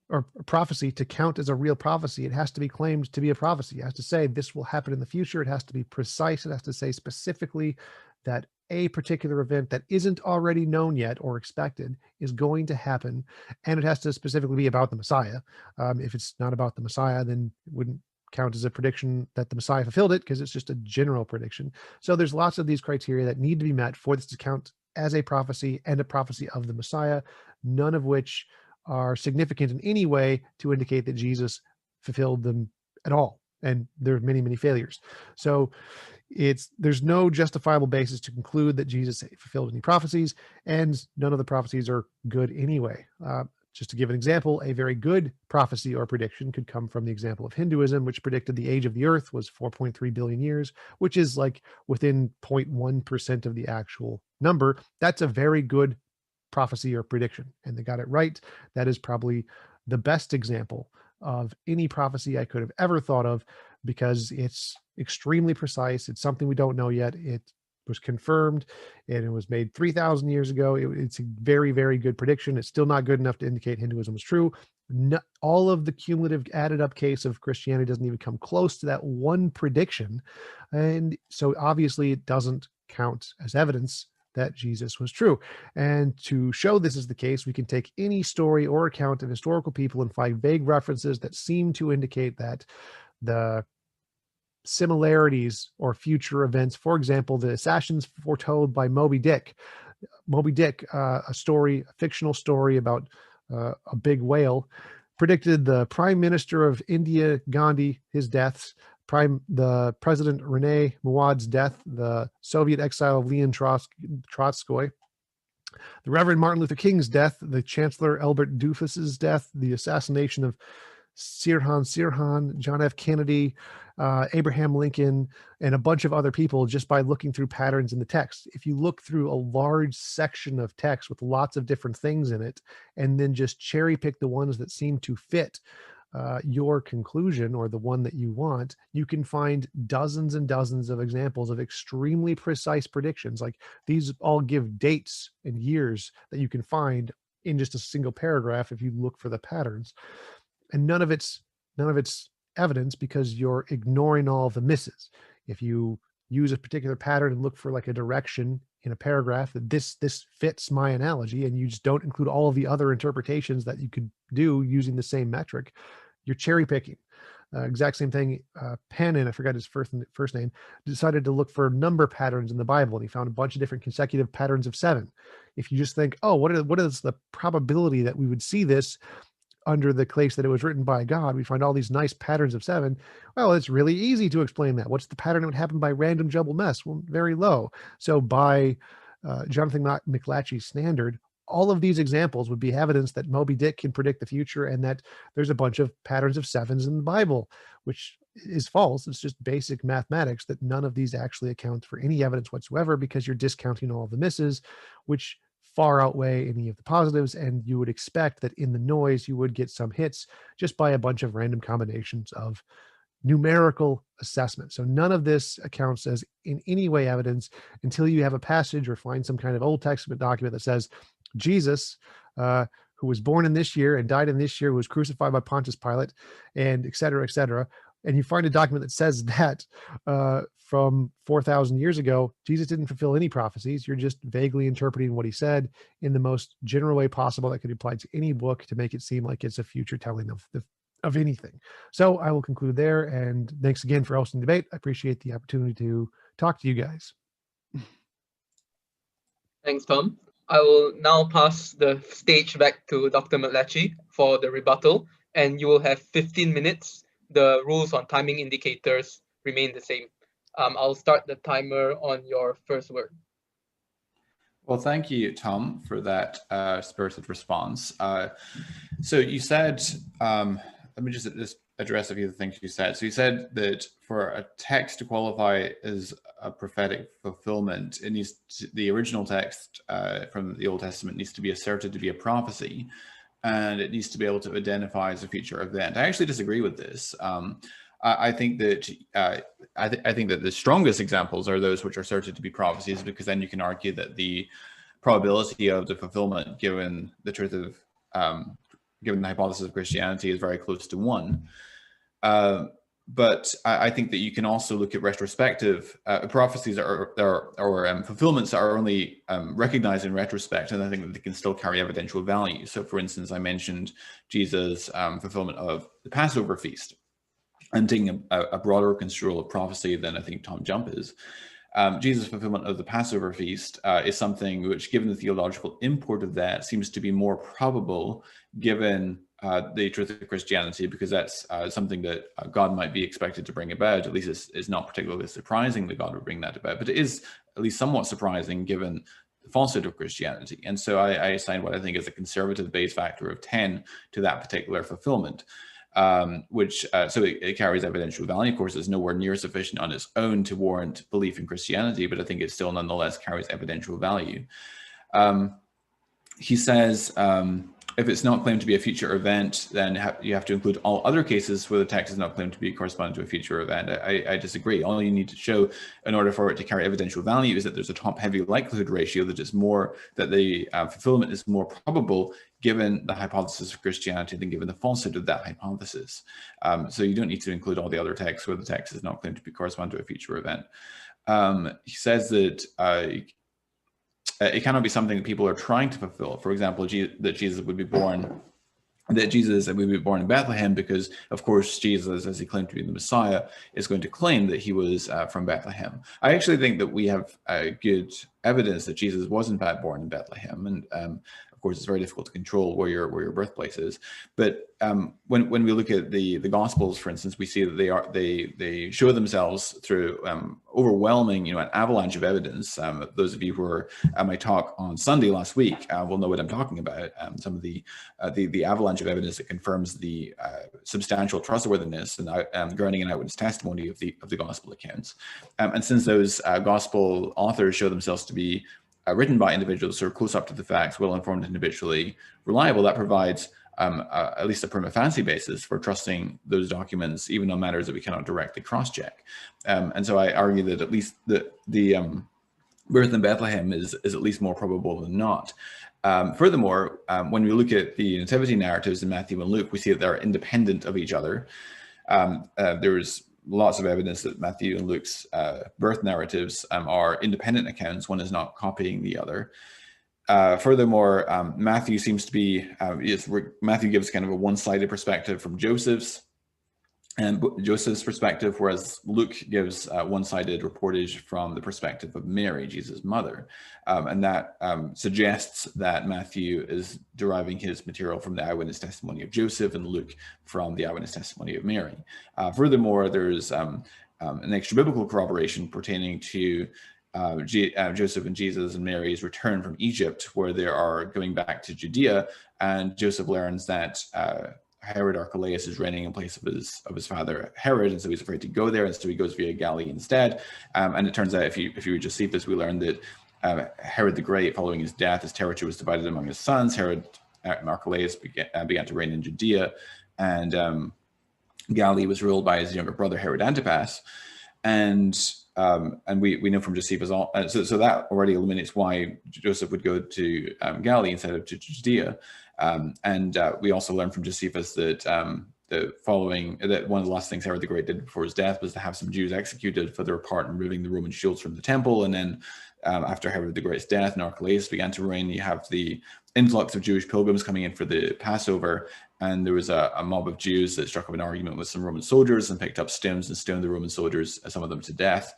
or a prophecy to count as a real prophecy, it has to be claimed to be a prophecy. It has to say this will happen in the future. It has to be precise. It has to say specifically that a particular event that isn't already known yet or expected is going to happen, and it has to specifically be about the Messiah. If it's not about the Messiah, then it wouldn't count as a prediction that the Messiah fulfilled it, because it's just a general prediction. So there's lots of these criteria that need to be met for this to count as a prophecy and a prophecy of the Messiah, none of which are significant in any way to indicate that Jesus fulfilled them at all. And there are many, many failures. So there's no justifiable basis to conclude that Jesus fulfilled any prophecies, and none of the prophecies are good anyway. Just to give an example, a very good prophecy or prediction could come from the example of Hinduism, which predicted the age of the earth was 4.3 billion years, which is like within 0.1% of the actual number. That's a very good prophecy or prediction, and they got it right. That is probably the best example of any prophecy I could have ever thought of, because it's extremely precise. It's something we don't know yet. It was confirmed, and it was made 3,000 years ago. It's a very, very good prediction. It's still not good enough to indicate Hinduism was true. All of the cumulative added up case of Christianity doesn't even come close to that one prediction. And so obviously it doesn't count as evidence that Jesus was true. And to show this is the case, we can take any story or account of historical people and find vague references that seem to indicate that the similarities or future events, for example, the assassins foretold by Moby Dick, a fictional story about a big whale, predicted the Prime Minister of India, Gandhi, his deaths, the President Rene Mouaw's death, the Soviet exile of Leon Trotsky, the Reverend Martin Luther King's death, the Chancellor Albert Doufus's death, the assassination of Sirhan, John F. Kennedy, Abraham Lincoln, and a bunch of other people, just by looking through patterns in the text. If you look through a large section of text with lots of different things in it, and then just cherry pick the ones that seem to fit your conclusion or the one that you want, you can find dozens and dozens of examples of extremely precise predictions. Like these all give dates and years that you can find in just a single paragraph if you look for the patterns. And none of it's evidence because you're ignoring all of the misses. If you use a particular pattern and look for like a direction in a paragraph that this fits my analogy, and you just don't include all of the other interpretations that you could do using the same metric, you're cherry picking. Exact same thing. Pannon, I forgot his first name, decided to look for number patterns in the Bible, and he found a bunch of different consecutive patterns of 7. If you just think, oh, what is the probability that we would see this under the case that it was written by God, we find all these nice patterns of 7. Well, it's really easy to explain that. What's the pattern that would happen by random jumble mess? Well, very low. So by Jonathan McLatchie's standard, all of these examples would be evidence that Moby Dick can predict the future and that there's a bunch of patterns of 7s in the Bible, which is false. It's just basic mathematics that none of these actually account for any evidence whatsoever because you're discounting all of the misses, which far outweigh any of the positives. And you would expect that in the noise, you would get some hits just by a bunch of random combinations of numerical assessment. So none of this accounts as in any way evidence until you have a passage or find some kind of Old Testament document that says Jesus, who was born in this year and died in this year, who was crucified by Pontius Pilate, and et cetera, et cetera. And you find a document that says that from 4,000 years ago, Jesus didn't fulfill any prophecies. You're just vaguely interpreting what he said in the most general way possible that could be applied to any book to make it seem like it's a future telling of anything. So I will conclude there. And thanks again for hosting the debate. I appreciate the opportunity to talk to you guys. Thanks, Tom. I will now pass the stage back to Dr. McLatchie for the rebuttal, and you will have 15 minutes. The rules on timing indicators remain the same. I'll start the timer on your first word. Well, thank you, Tom, for that spirited response. So you said, let me just address a few of the things you said. So you said that for a text to qualify as a prophetic fulfillment, it needs to, the original text from the Old Testament needs to be asserted to be a prophecy, and it needs to be able to identify as a future event. I actually disagree with this. I think that I think that the strongest examples are those which are asserted to be prophecies, because then you can argue that the probability of the fulfillment, given the truth of given the hypothesis of Christianity, is very close to 1. But I think that you can also look at retrospective prophecies or fulfillments that are only recognized in retrospect, and I think that they can still carry evidential value. So, for instance, I mentioned Jesus' fulfillment of the Passover feast. I'm taking a broader construal of prophecy than I think TJump is. Jesus' fulfillment of the Passover feast is something which, given the theological import of that, seems to be more probable given the truth of Christianity, because that's something that God might be expected to bring about. At least it's not particularly surprising that God would bring that about, but it is at least somewhat surprising given the falsehood of Christianity. And so I assign what I think is a conservative base factor of 10 to that particular fulfillment. So it carries evidential value. Of course, it's nowhere near sufficient on its own to warrant belief in Christianity, but I think it still nonetheless carries evidential value. He says, if it's not claimed to be a future event, then you have to include all other cases where the text is not claimed to be corresponding to a future event. I disagree. All you need to show in order for it to carry evidential value is that there's a top-heavy likelihood ratio, that it's more, that the fulfillment is more probable given the hypothesis of Christianity than given the falsehood of that hypothesis. So you don't need to include all the other texts where the text is not claimed to be corresponding to a future event. He says that it cannot be something that people are trying to fulfill. For example, that Jesus would be born in Bethlehem, because, of course, Jesus, as he claimed to be the Messiah, is going to claim that he was from Bethlehem. I actually think that we have good evidence that Jesus was in fact born in Bethlehem, and of course, it's very difficult to control where your birthplace is. But when we look at the Gospels, for instance, we see that they show themselves through overwhelming, an avalanche of evidence. Those of you who were at my talk on Sunday last week will know what I'm talking about. Some of the avalanche of evidence that confirms the substantial trustworthiness and grounding in eyewitness testimony of the Gospel accounts. And since those Gospel authors show themselves to be written by individuals who are close up to the facts, well-informed and habitually reliable, that provides at least a prima facie basis for trusting those documents, even on matters that we cannot directly cross-check. And so I argue that at least the birth in Bethlehem is at least more probable than not. Furthermore, when we look at the nativity narratives in Matthew and Luke, we see that they're independent of each other. There's lots of evidence that Matthew and Luke's birth narratives are independent accounts. One is not copying the other. Furthermore, Matthew seems to be, Matthew gives kind of a one-sided perspective from Joseph's perspective, whereas Luke gives one-sided reportage from the perspective of Mary, Jesus' mother. And that suggests that Matthew is deriving his material from the eyewitness testimony of Joseph and Luke from the eyewitness testimony of Mary. Furthermore, there's an extra biblical corroboration pertaining to Joseph and Jesus and Mary's return from Egypt, where they are going back to Judea, and Joseph learns that Herod Archelaus is reigning in place of his father Herod, and so he's afraid to go there, and so he goes via Galilee instead. And it turns out, if you read Josephus, we learn that Herod the Great, following his death, his territory was divided among his sons. Herod Archelaus began to reign in Judea, and Galilee was ruled by his younger brother Herod Antipas. And we know from Josephus, so that already illuminates why Joseph would go to Galilee instead of to Judea. We also learn from Josephus that one of the last things Herod the Great did before his death was to have some Jews executed for their part in removing the Roman shields from the temple. And then after Herod the Great's death and Archelaus began to reign, you have the influx of Jewish pilgrims coming in for the Passover. And there was a mob of Jews that struck up an argument with some Roman soldiers and picked up stones and stoned the Roman soldiers, some of them to death,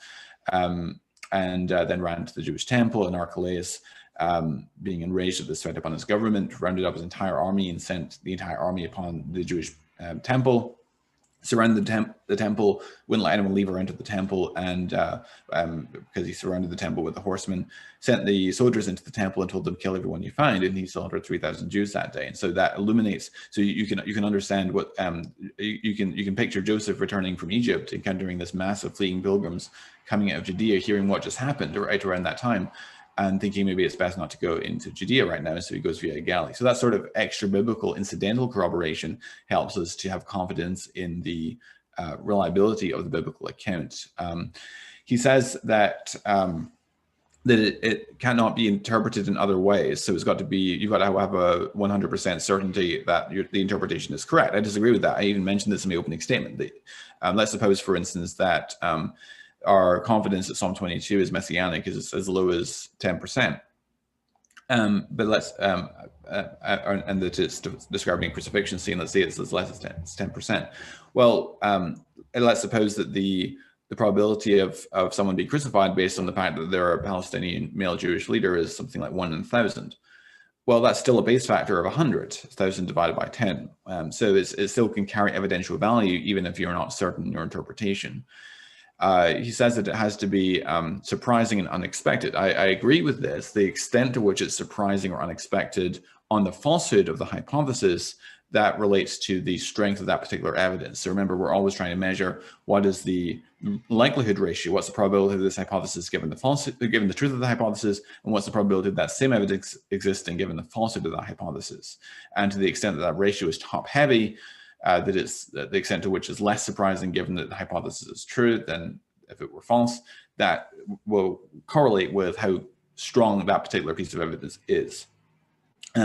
and then ran to the Jewish temple. And Archelaus, being enraged at this threat upon his government, rounded up his entire army and sent the entire army upon the Jewish temple, surrounded the temple, wouldn't let anyone leave or enter the temple, and because he surrounded the temple with the horsemen, sent the soldiers into the temple and told them, kill everyone you find, and he slaughtered 3,000 Jews that day. And so that illuminates, so you can understand what you can picture Joseph returning from Egypt, encountering this mass of fleeing pilgrims coming out of Judea, hearing what just happened right around that time, and thinking maybe it's best not to go into Judea right now, so he goes via Galilee. So that sort of extra biblical incidental corroboration helps us to have confidence in the reliability of the biblical account. He says that it cannot be interpreted in other ways. So you've got to have a 100% certainty that the interpretation is correct. I disagree with that. I even mentioned this in my opening statement. Let's suppose, for instance, that our confidence that Psalm 22 is messianic is as low as 10%. But let's and that it's describing a crucifixion scene. Let's say it's as less as 10%. Well, let's suppose that the probability of someone being crucified based on the fact that they're a Palestinian male Jewish leader is something like 1 in 1,000. Well, that's still a base factor of 100, 1,000 divided by 10. So it still can carry evidential value even if you're not certain in your interpretation. He says that it has to be surprising and unexpected. I agree with this. The extent to which it's surprising or unexpected on the falsehood of the hypothesis, that relates to the strength of that particular evidence. So remember, we're always trying to measure what is the likelihood ratio, what's the probability of this hypothesis given the truth of the hypothesis, and what's the probability of that same evidence existing given the falsehood of that hypothesis. And to the extent that that ratio is top heavy, that it's the extent to which is less surprising given that the hypothesis is true than if it were false, that will correlate with how strong that particular piece of evidence is.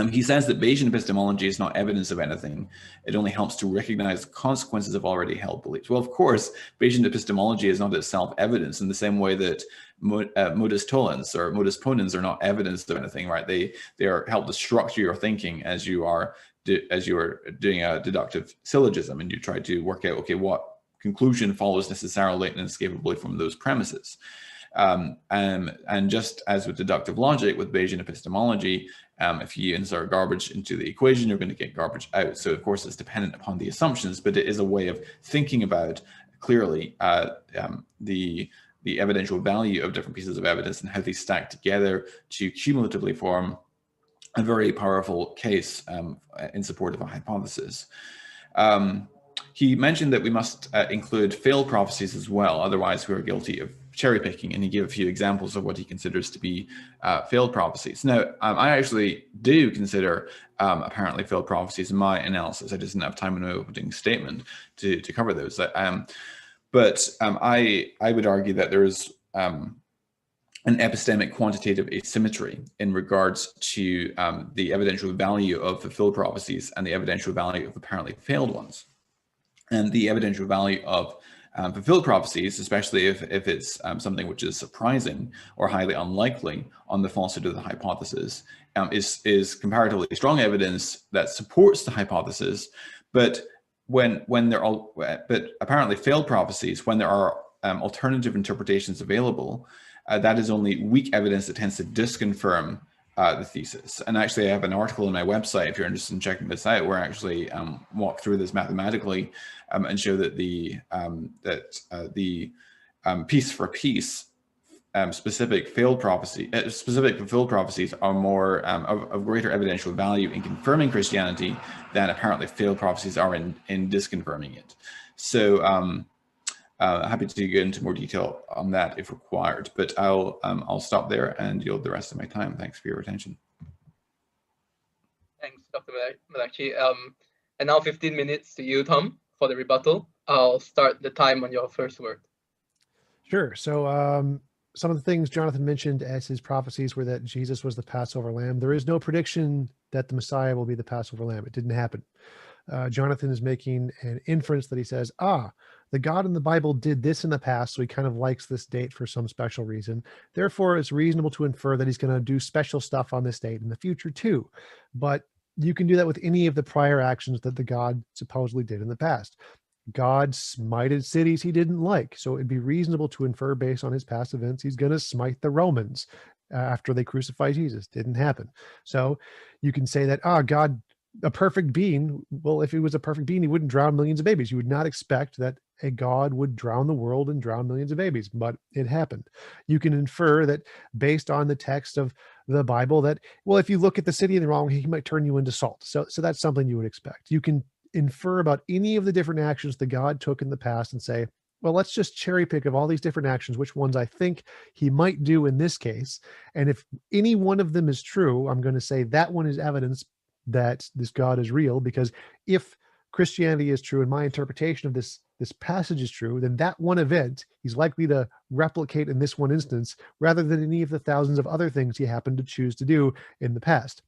He says that Bayesian epistemology is not evidence of anything. It only helps to recognize the consequences of already held beliefs. Well, of course, Bayesian epistemology is not itself evidence in the same way that modus tollens or modus ponens are not evidence of anything, right? They are help to structure your thinking as you are doing a deductive syllogism, and you try to work out, okay, what conclusion follows necessarily and inescapably from those premises. And just as with deductive logic, with Bayesian epistemology, if you insert garbage into the equation, you're going to get garbage out. So of course, it's dependent upon the assumptions, but it is a way of thinking about clearly the evidential value of different pieces of evidence and how they stack together to cumulatively form a very powerful case in support of a hypothesis. He mentioned that we must include failed prophecies as well, otherwise we are guilty of cherry picking, and he gave a few examples of what he considers to be failed prophecies. Now, I actually do consider apparently failed prophecies in my analysis. I just didn't have time in my opening statement to cover those. But I would argue that there is an epistemic quantitative asymmetry in regards to the evidential value of fulfilled prophecies and the evidential value of apparently failed ones. And the evidential value of fulfilled prophecies, especially if it's something which is surprising or highly unlikely on the falsity of the hypothesis, is comparatively strong evidence that supports the hypothesis. But but apparently failed prophecies, when there are alternative interpretations available, that is only weak evidence that tends to disconfirm the thesis. And actually, I have an article on my website, if you're interested in checking this out, where I actually walk through this mathematically and show that the piece for piece specific fulfilled prophecies are more of greater evidential value in confirming Christianity than apparently failed prophecies are in disconfirming it. So happy to go into more detail on that if required, but I'll stop there and yield the rest of my time. Thanks for your attention. Thanks, Dr. McLatchie. And now 15 minutes to you, Tom, for the rebuttal. I'll start the time on your first word. Sure. So some of the things Jonathan mentioned as his prophecies were that Jesus was the Passover lamb. There is no prediction that the Messiah will be the Passover lamb. It didn't happen. Jonathan is making an inference that he says, the God in the Bible did this in the past, so he kind of likes this date for some special reason. Therefore, it's reasonable to infer that he's going to do special stuff on this date in the future too. But you can do that with any of the prior actions that the God supposedly did in the past. God smited cities he didn't like, so it'd be reasonable to infer based on his past events he's going to smite the Romans after they crucified Jesus. Didn't happen. So you can say that, God, a perfect being, well, if he was a perfect being, he wouldn't drown millions of babies. You would not expect that a God would drown the world and drown millions of babies, but it happened. You can infer that based on the text of the Bible that, well, if you look at the city in the wrong way, he might turn you into salt. So that's something you would expect. You can infer about any of the different actions that God took in the past and say, well, let's just cherry pick of all these different actions, which ones I think he might do in this case. And if any one of them is true, I'm going to say that one is evidence that this God is real, because if Christianity is true and my interpretation of this passage is true, then that one event he's likely to replicate in this one instance rather than any of the thousands of other things he happened to choose to do in the past.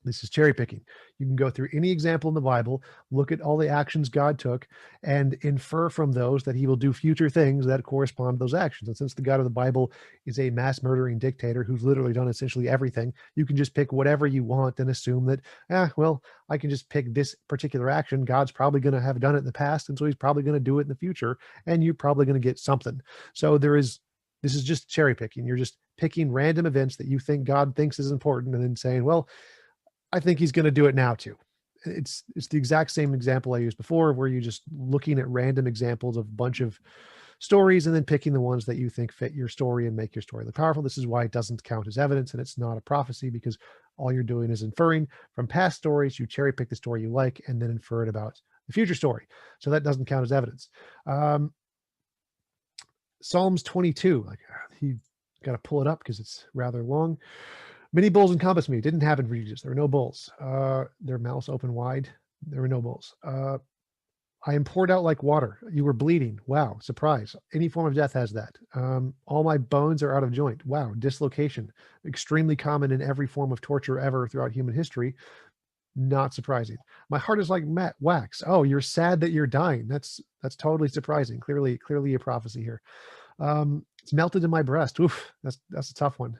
This is cherry picking. You can go through any example in the Bible, look at all the actions God took, and infer from those that he will do future things that correspond to those actions. And since the God of the Bible is a mass murdering dictator who's literally done essentially everything, you can just pick whatever you want and assume that, well, I can just pick this particular action. God's probably going to have done it in the past, and so he's probably going to do it in the future, and you're probably going to get something. So this is just cherry picking. You're just picking random events that you think God thinks is important and then saying, well, I think he's going to do it now too. It's the exact same example I used before, where you're just looking at random examples of a bunch of stories and then picking the ones that you think fit your story and make your story look powerful. This is why it doesn't count as evidence and it's not a prophecy, because all you're doing is inferring from past stories. You cherry pick the story you like and then infer it about the future story. So that doesn't count as evidence. Psalms 22, you got to pull it up because it's rather long. Many bulls encompassed me. Didn't happen for Jesus. There were no bulls. Their mouths open wide. There were no bulls. I am poured out like water. You were bleeding. Wow. Surprise. Any form of death has that. All my bones are out of joint. Wow. Dislocation. Extremely common in every form of torture ever throughout human history. Not surprising. My heart is like wax. Oh, you're sad that you're dying. That's totally surprising. Clearly a prophecy here. It's melted in my breast. Oof, that's a tough one.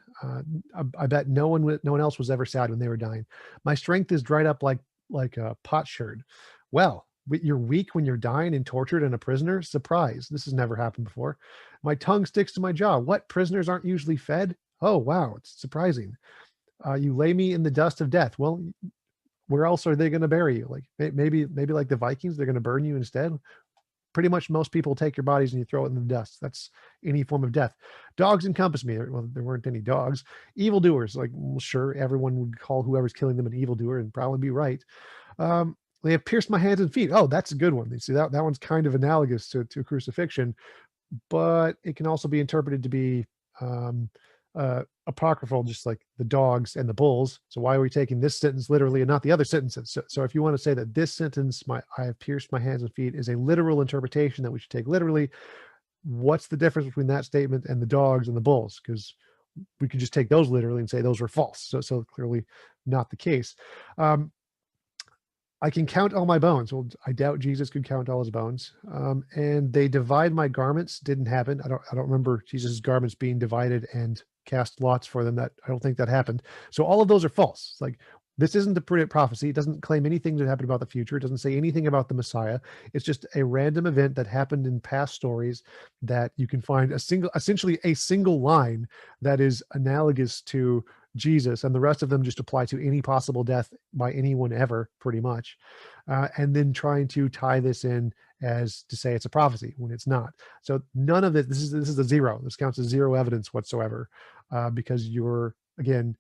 I bet no one else was ever sad when they were dying. My strength is dried up like a potsherd. Well, you're weak when you're dying and tortured and a prisoner? Surprise. This has never happened before. My tongue sticks to my jaw. What? Prisoners aren't usually fed? Oh, wow. It's surprising. You lay me in the dust of death. Well, where else are they going to bury you? Like maybe like the Vikings, they're going to burn you instead. Pretty much most people take your bodies and you throw it in the dust. That's any form of death. Dogs encompass me. Well, there weren't any dogs. Evildoers, well, sure, everyone would call whoever's killing them an evildoer and probably be right. They have pierced my hands and feet. Oh, that's a good one. You see, that one's kind of analogous to crucifixion, but it can also be interpreted to be apocryphal, just like the dogs and the bulls. So why are we taking this sentence literally and not the other sentences? So if you want to say that this sentence, I have pierced my hands and feet, is a literal interpretation that we should take literally, what's the difference between that statement and the dogs and the bulls? Because we could just take those literally and say those were false. So clearly not the case. I can count all my bones. Well, I doubt Jesus could count all his bones. And they divide my garments. Didn't happen. I don't remember Jesus' garments being divided and cast lots for them. That I don't think that happened. So all of those are false. Like, this isn't a prudent prophecy. It doesn't claim anything that happened about the future. It doesn't say anything about the Messiah. It's just a random event that happened in past stories that you can find essentially a single line that is analogous to Jesus, and the rest of them just apply to any possible death by anyone ever, pretty much. And then trying to tie this in as to say it's a prophecy when it's not. So none of it, this is a zero. This counts as zero evidence whatsoever, because you're, again,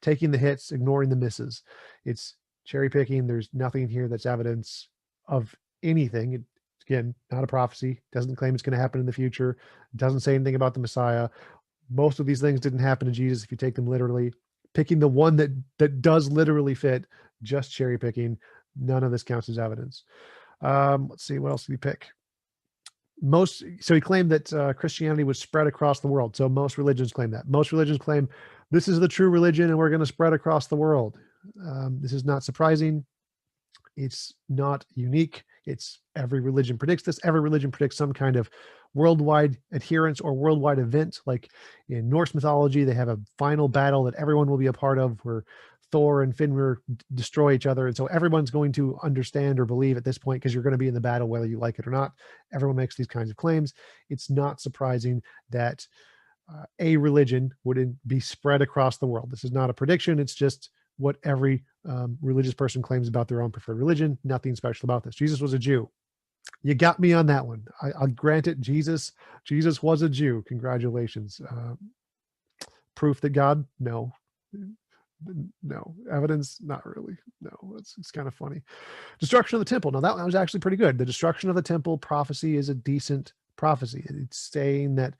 taking the hits, ignoring the misses. It's cherry picking. There's nothing here that's evidence of anything. It, again, not a prophecy. Doesn't claim it's going to happen in the future. Doesn't say anything about the Messiah. Most of these things didn't happen to Jesus if you take them literally. Picking the one that does literally fit, just cherry picking. None of this counts as evidence. Let's see, what else did he pick? So he claimed that Christianity was spread across the world. So most religions claim that. Most religions claim this is the true religion and we're going to spread across the world. This is not surprising. It's not unique. It's every religion predicts this. Every religion predicts some kind of worldwide adherence or worldwide event. Like in Norse mythology, they have a final battle that everyone will be a part of where Thor and Fenrir destroy each other. And so everyone's going to understand or believe at this point, because you're going to be in the battle whether you like it or not. Everyone makes these kinds of claims. It's not surprising that a religion would be spread across the world. This is not a prediction. It's just what every religious person claims about their own preferred religion. Nothing special about this. Jesus was a Jew. You got me on that one. I'll grant it. Jesus was a Jew. Congratulations. Proof that God? No. Evidence? Not really. No. It's kind of funny. Destruction of the temple. Now that one was actually pretty good. The destruction of the temple prophecy is a decent prophecy. It's saying that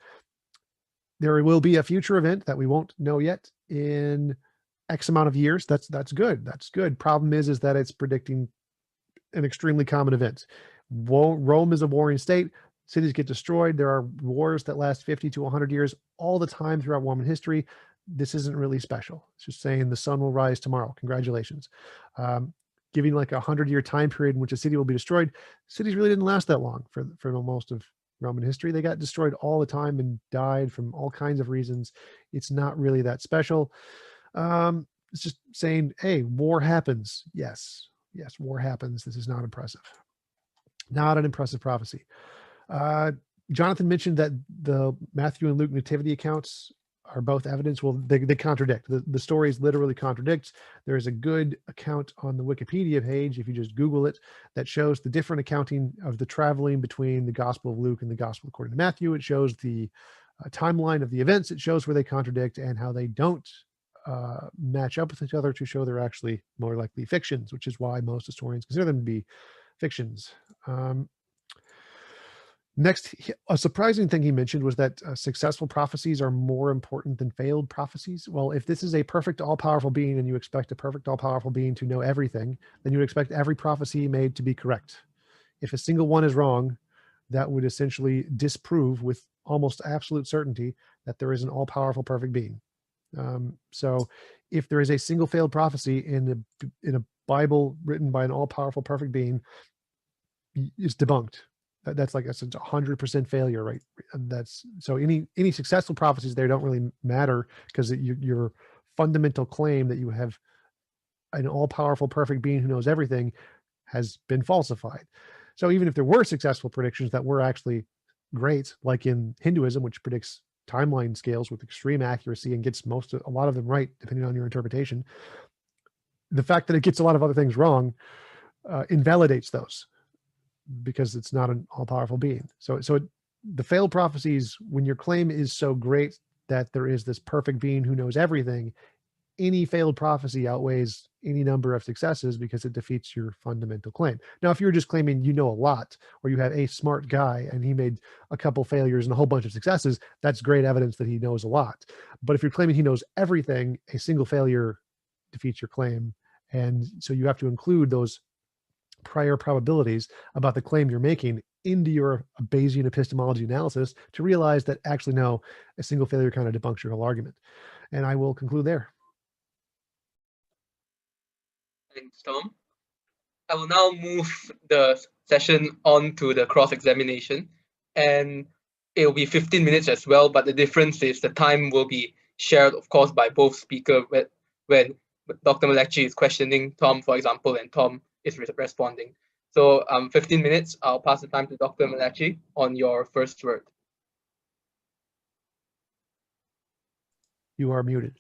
there will be a future event that we won't know yet in X amount of years. That's good. That's good. Problem is that it's predicting an extremely common event. Rome is a warring state. Cities get destroyed. There are wars that last 50 to 100 years all the time throughout Roman history. This isn't really special. It's just saying the sun will rise tomorrow. Congratulations. Giving like a 100-year time period in which a city will be destroyed. Cities really didn't last that long for most of Roman history. They got destroyed all the time and died from all kinds of reasons. It's not really that special. It's just saying, hey, war happens. Yes, war happens. This is not impressive. Not an impressive prophecy. Jonathan mentioned that the Matthew and Luke nativity accounts are both evidence. Well, they contradict. The stories literally contradict. There is a good account on the Wikipedia page, if you just Google it, that shows the different accounting of the traveling between the Gospel of Luke and the Gospel according to Matthew. It shows the timeline of the events. It shows where they contradict and how they don't match up with each other to show they're actually more likely fictions, which is why most historians consider them to be fictions. Next, a surprising thing he mentioned was that successful prophecies are more important than failed prophecies. Well, if this is a perfect all-powerful being and you expect a perfect all-powerful being to know everything, then you would expect every prophecy made to be correct. If a single one is wrong, that would essentially disprove with almost absolute certainty that there is an all-powerful perfect being. So if there is a single failed prophecy in a Bible written by an all-powerful perfect being, it's debunked. That's like a 100% failure, right? That's so any successful prophecies there don't really matter, because your fundamental claim that you have an all-powerful perfect being who knows everything has been falsified. So even if there were successful predictions that were actually great, like in Hinduism, which predicts timeline scales with extreme accuracy and gets a lot of them right, depending on your interpretation, the fact that it gets a lot of other things wrong invalidates those, because it's not an all-powerful being. So the failed prophecies, when your claim is so great that there is this perfect being who knows everything, any failed prophecy outweighs any number of successes because it defeats your fundamental claim. Now, if you're just claiming you know a lot, or you have a smart guy and he made a couple failures and a whole bunch of successes, that's great evidence that he knows a lot. But if you're claiming he knows everything, a single failure defeats your claim. And so you have to include those prior probabilities about the claim you're making into your Bayesian epistemology analysis to realize that actually, no, a single failure kind of debunks your whole argument. And I will conclude there. Thanks, Tom. I will now move the session on to the cross-examination, and it will be 15 minutes as well, but the difference is the time will be shared, of course, by both speakers when Dr. McLatchie is questioning Tom, for example, and Tom is responding. So 15 minutes, I'll pass the time to Dr. McLatchie on your first word. You are muted.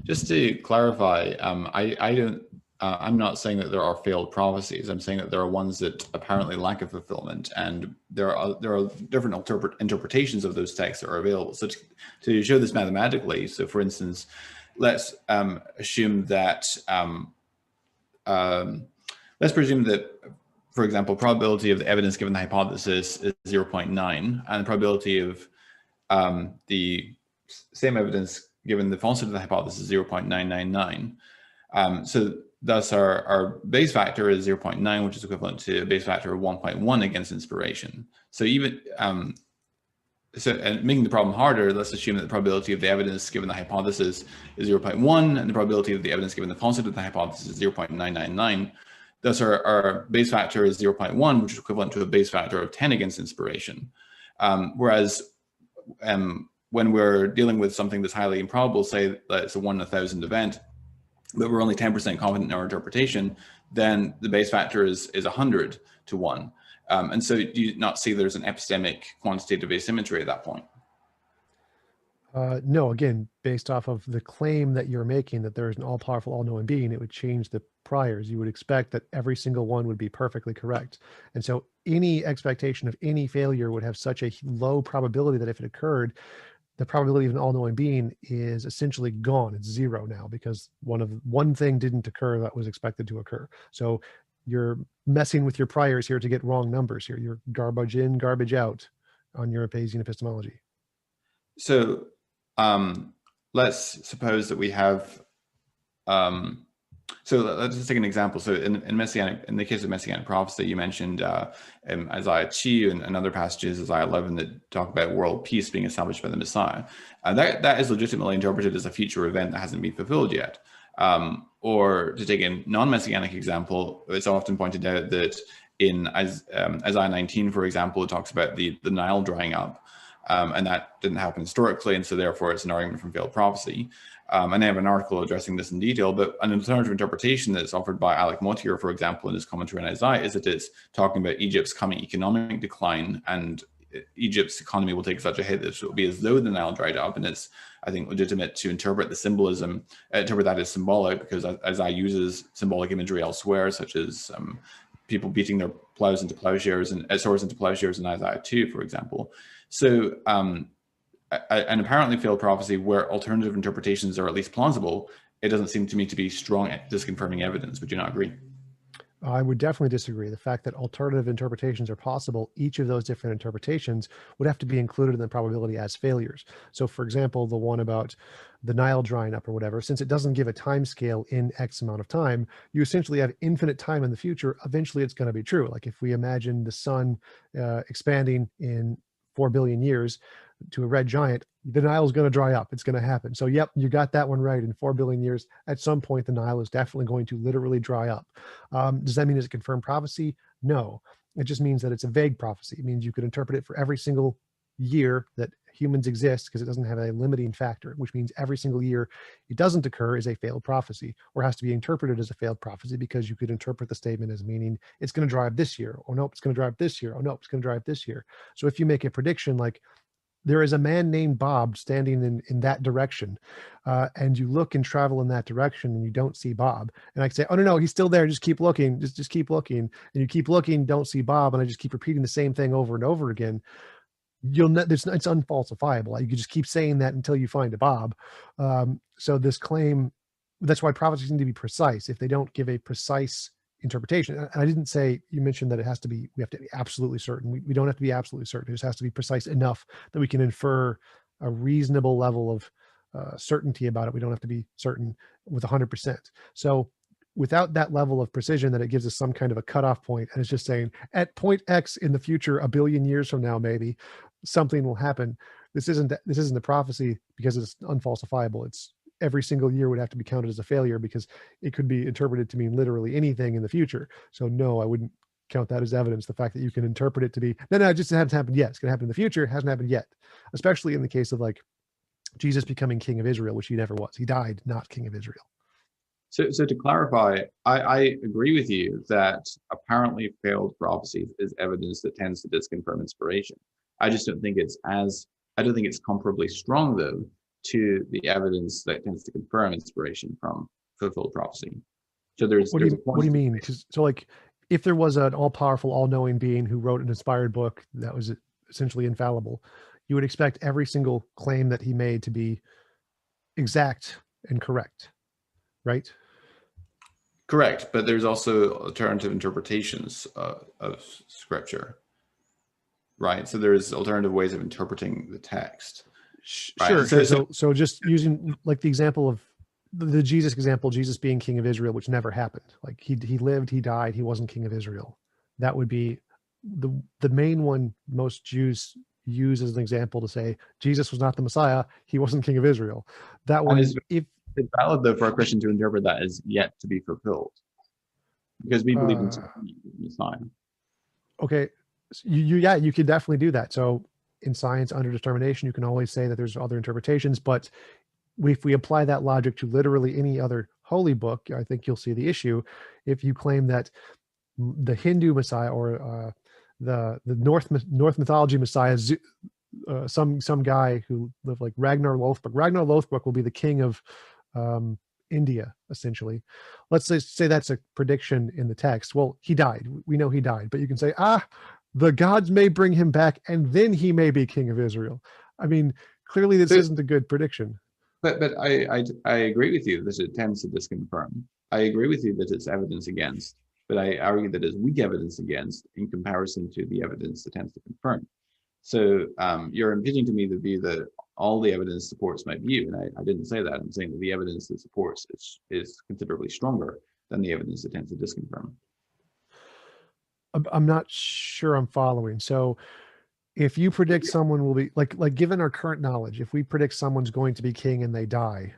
Just to clarify, I'm not saying that there are failed prophecies. I'm saying that there are ones that apparently lack a fulfillment, and there are different interpretations of those texts that are available. So to show this mathematically, so for instance, let's assume that for example, probability of the evidence given the hypothesis is 0.9, and the probability of the same evidence given the falsity of the hypothesis is 0.999. So thus our base factor is 0.9, which is equivalent to a base factor of 1.1 against inspiration. So even and making the problem harder, let's assume that the probability of the evidence given the hypothesis is 0.1, and the probability of the evidence given the falsity of the hypothesis is 0.999. Thus our base factor is 0.1, which is equivalent to a base factor of 10 against inspiration. Whereas when we're dealing with something that's highly improbable, say that it's a 1 in 1,000 event, but we're only 10% confident in our interpretation, then the base factor is 100 to 1. And so do you not see there's an epistemic quantitative asymmetry at that point? No, again, based off of the claim that you're making that there is an all-powerful, all-knowing being, it would change the priors. You would expect that every single one would be perfectly correct. And so any expectation of any failure would have such a low probability that if it occurred, the probability of an all-knowing being is essentially gone. It's zero now because one thing didn't occur that was expected to occur. So you're messing with your priors here to get wrong numbers here. You're garbage in, garbage out on your Bayesian epistemology. So let's suppose that we have, so let's just take an example. So in the case of messianic prophecy, you mentioned Isaiah 2 and other passages, Isaiah 11, that talk about world peace being established by the Messiah. That is legitimately interpreted as a future event that hasn't been fulfilled yet. Or to take a non-messianic example, it's often pointed out that in Isaiah 19, for example, it talks about the Nile drying up. And that didn't happen historically, and so therefore it's an argument from failed prophecy. And I have an article addressing this in detail, but an alternative interpretation that's offered by Alec Mottier, for example, in his commentary on Isaiah, is that it's talking about Egypt's coming economic decline, and Egypt's economy will take such a hit that it will be as though the Nile dried up. And it's, I think, legitimate to interpret the symbolism, interpret that as symbolic, because Isaiah uses symbolic imagery elsewhere, such as people beating their plows into plowshares and swords into plowshares in Isaiah 2, for example. So an apparently failed prophecy where alternative interpretations are at least plausible, it doesn't seem to me to be strong disconfirming evidence. Would you not agree? I would definitely disagree. The fact that alternative interpretations are possible, each of those different interpretations would have to be included in the probability as failures. So for example, the one about the Nile drying up or whatever, since it doesn't give a time scale in X amount of time, you essentially have infinite time in the future. Eventually it's going to be true. Like if we imagine the sun expanding in 4 billion years to a red giant, the Nile is going to dry up. It's going to happen. So yep, you got that one right. In 4 billion years, at some point, the Nile is definitely going to literally dry up. Does that mean it's a confirmed prophecy? No. It just means that it's a vague prophecy. It means you could interpret it for every single year that humans exist, because it doesn't have a limiting factor, which means every single year it doesn't occur is a failed prophecy, or has to be interpreted as a failed prophecy, because you could interpret the statement as meaning it's going to dry up this year. Oh, nope, it's going to dry up this year. Oh, nope, it's going to dry up this year. So if you make a prediction like, there is a man named Bob standing in that direction, and you look and travel in that direction and you don't see Bob. And I say, oh, no, he's still there. Just keep looking. Just keep looking. And you keep looking, don't see Bob. And I just keep repeating the same thing over and over again. It's unfalsifiable. You can just keep saying that until you find a Bob. So this claim, that's why prophecies need to be precise. If they don't give a precise interpretation, and I didn't say, you mentioned that we have to be absolutely certain. We don't have to be absolutely certain. It just has to be precise enough that we can infer a reasonable level of certainty about it. We don't have to be certain with 100%. So without that level of precision that it gives us some kind of a cutoff point, and it's just saying at point X in the future, a billion years from now, maybe something will happen. This isn't a prophecy because it's unfalsifiable. It's every single year would have to be counted as a failure because it could be interpreted to mean literally anything in the future. So no, I wouldn't count that as evidence. The fact that you can interpret it to be, no, it just hasn't happened yet. It's going to happen in the future. It hasn't happened yet, especially in the case of like Jesus becoming king of Israel, which he never was. He died not king of Israel. So to clarify, I agree with you that apparently failed prophecies is evidence that tends to disconfirm inspiration. I just don't think it's comparably strong though to the evidence that tends to confirm inspiration from fulfilled prophecy. So what do you mean? So like if there was an all-powerful, all-knowing being who wrote an inspired book that was essentially infallible, you would expect every single claim that he made to be exact and correct, right? Correct, but there's also alternative interpretations of scripture, right? So there's alternative ways of interpreting the text. Right? Sure. So just using like the example of the Jesus example, Jesus being king of Israel, which never happened. Like he lived, he died, he wasn't king of Israel. That would be the main one most Jews use as an example to say Jesus was not the Messiah, he wasn't king of Israel. That one, if it's valid though for a Christian to interpret that as yet to be fulfilled, because we believe in Messiah. Okay, so you could definitely do that. So in science under determination, you can always say that there's other interpretations, but if we apply that logic to literally any other holy book, I think you'll see the issue. If you claim that the Hindu Messiah or the North mythology Messiah, some guy who lived like Ragnar Lothbrok will be the king of India, essentially. Let's say that's a prediction in the text. Well, he died. We know he died, but you can say, the gods may bring him back and then he may be king of Israel. I mean, clearly this isn't a good prediction. But I agree with you that it tends to disconfirm. I agree with you that it's evidence against, but I argue that it's weak evidence against in comparison to the evidence that tends to confirm. So you're imputing to me the view that all the evidence supports my view, and I didn't say that. I'm saying that the evidence that supports is considerably stronger than the evidence that tends to disconfirm. I'm not sure I'm following. So if you predict someone will be like given our current knowledge, if we predict someone's going to be king and they die,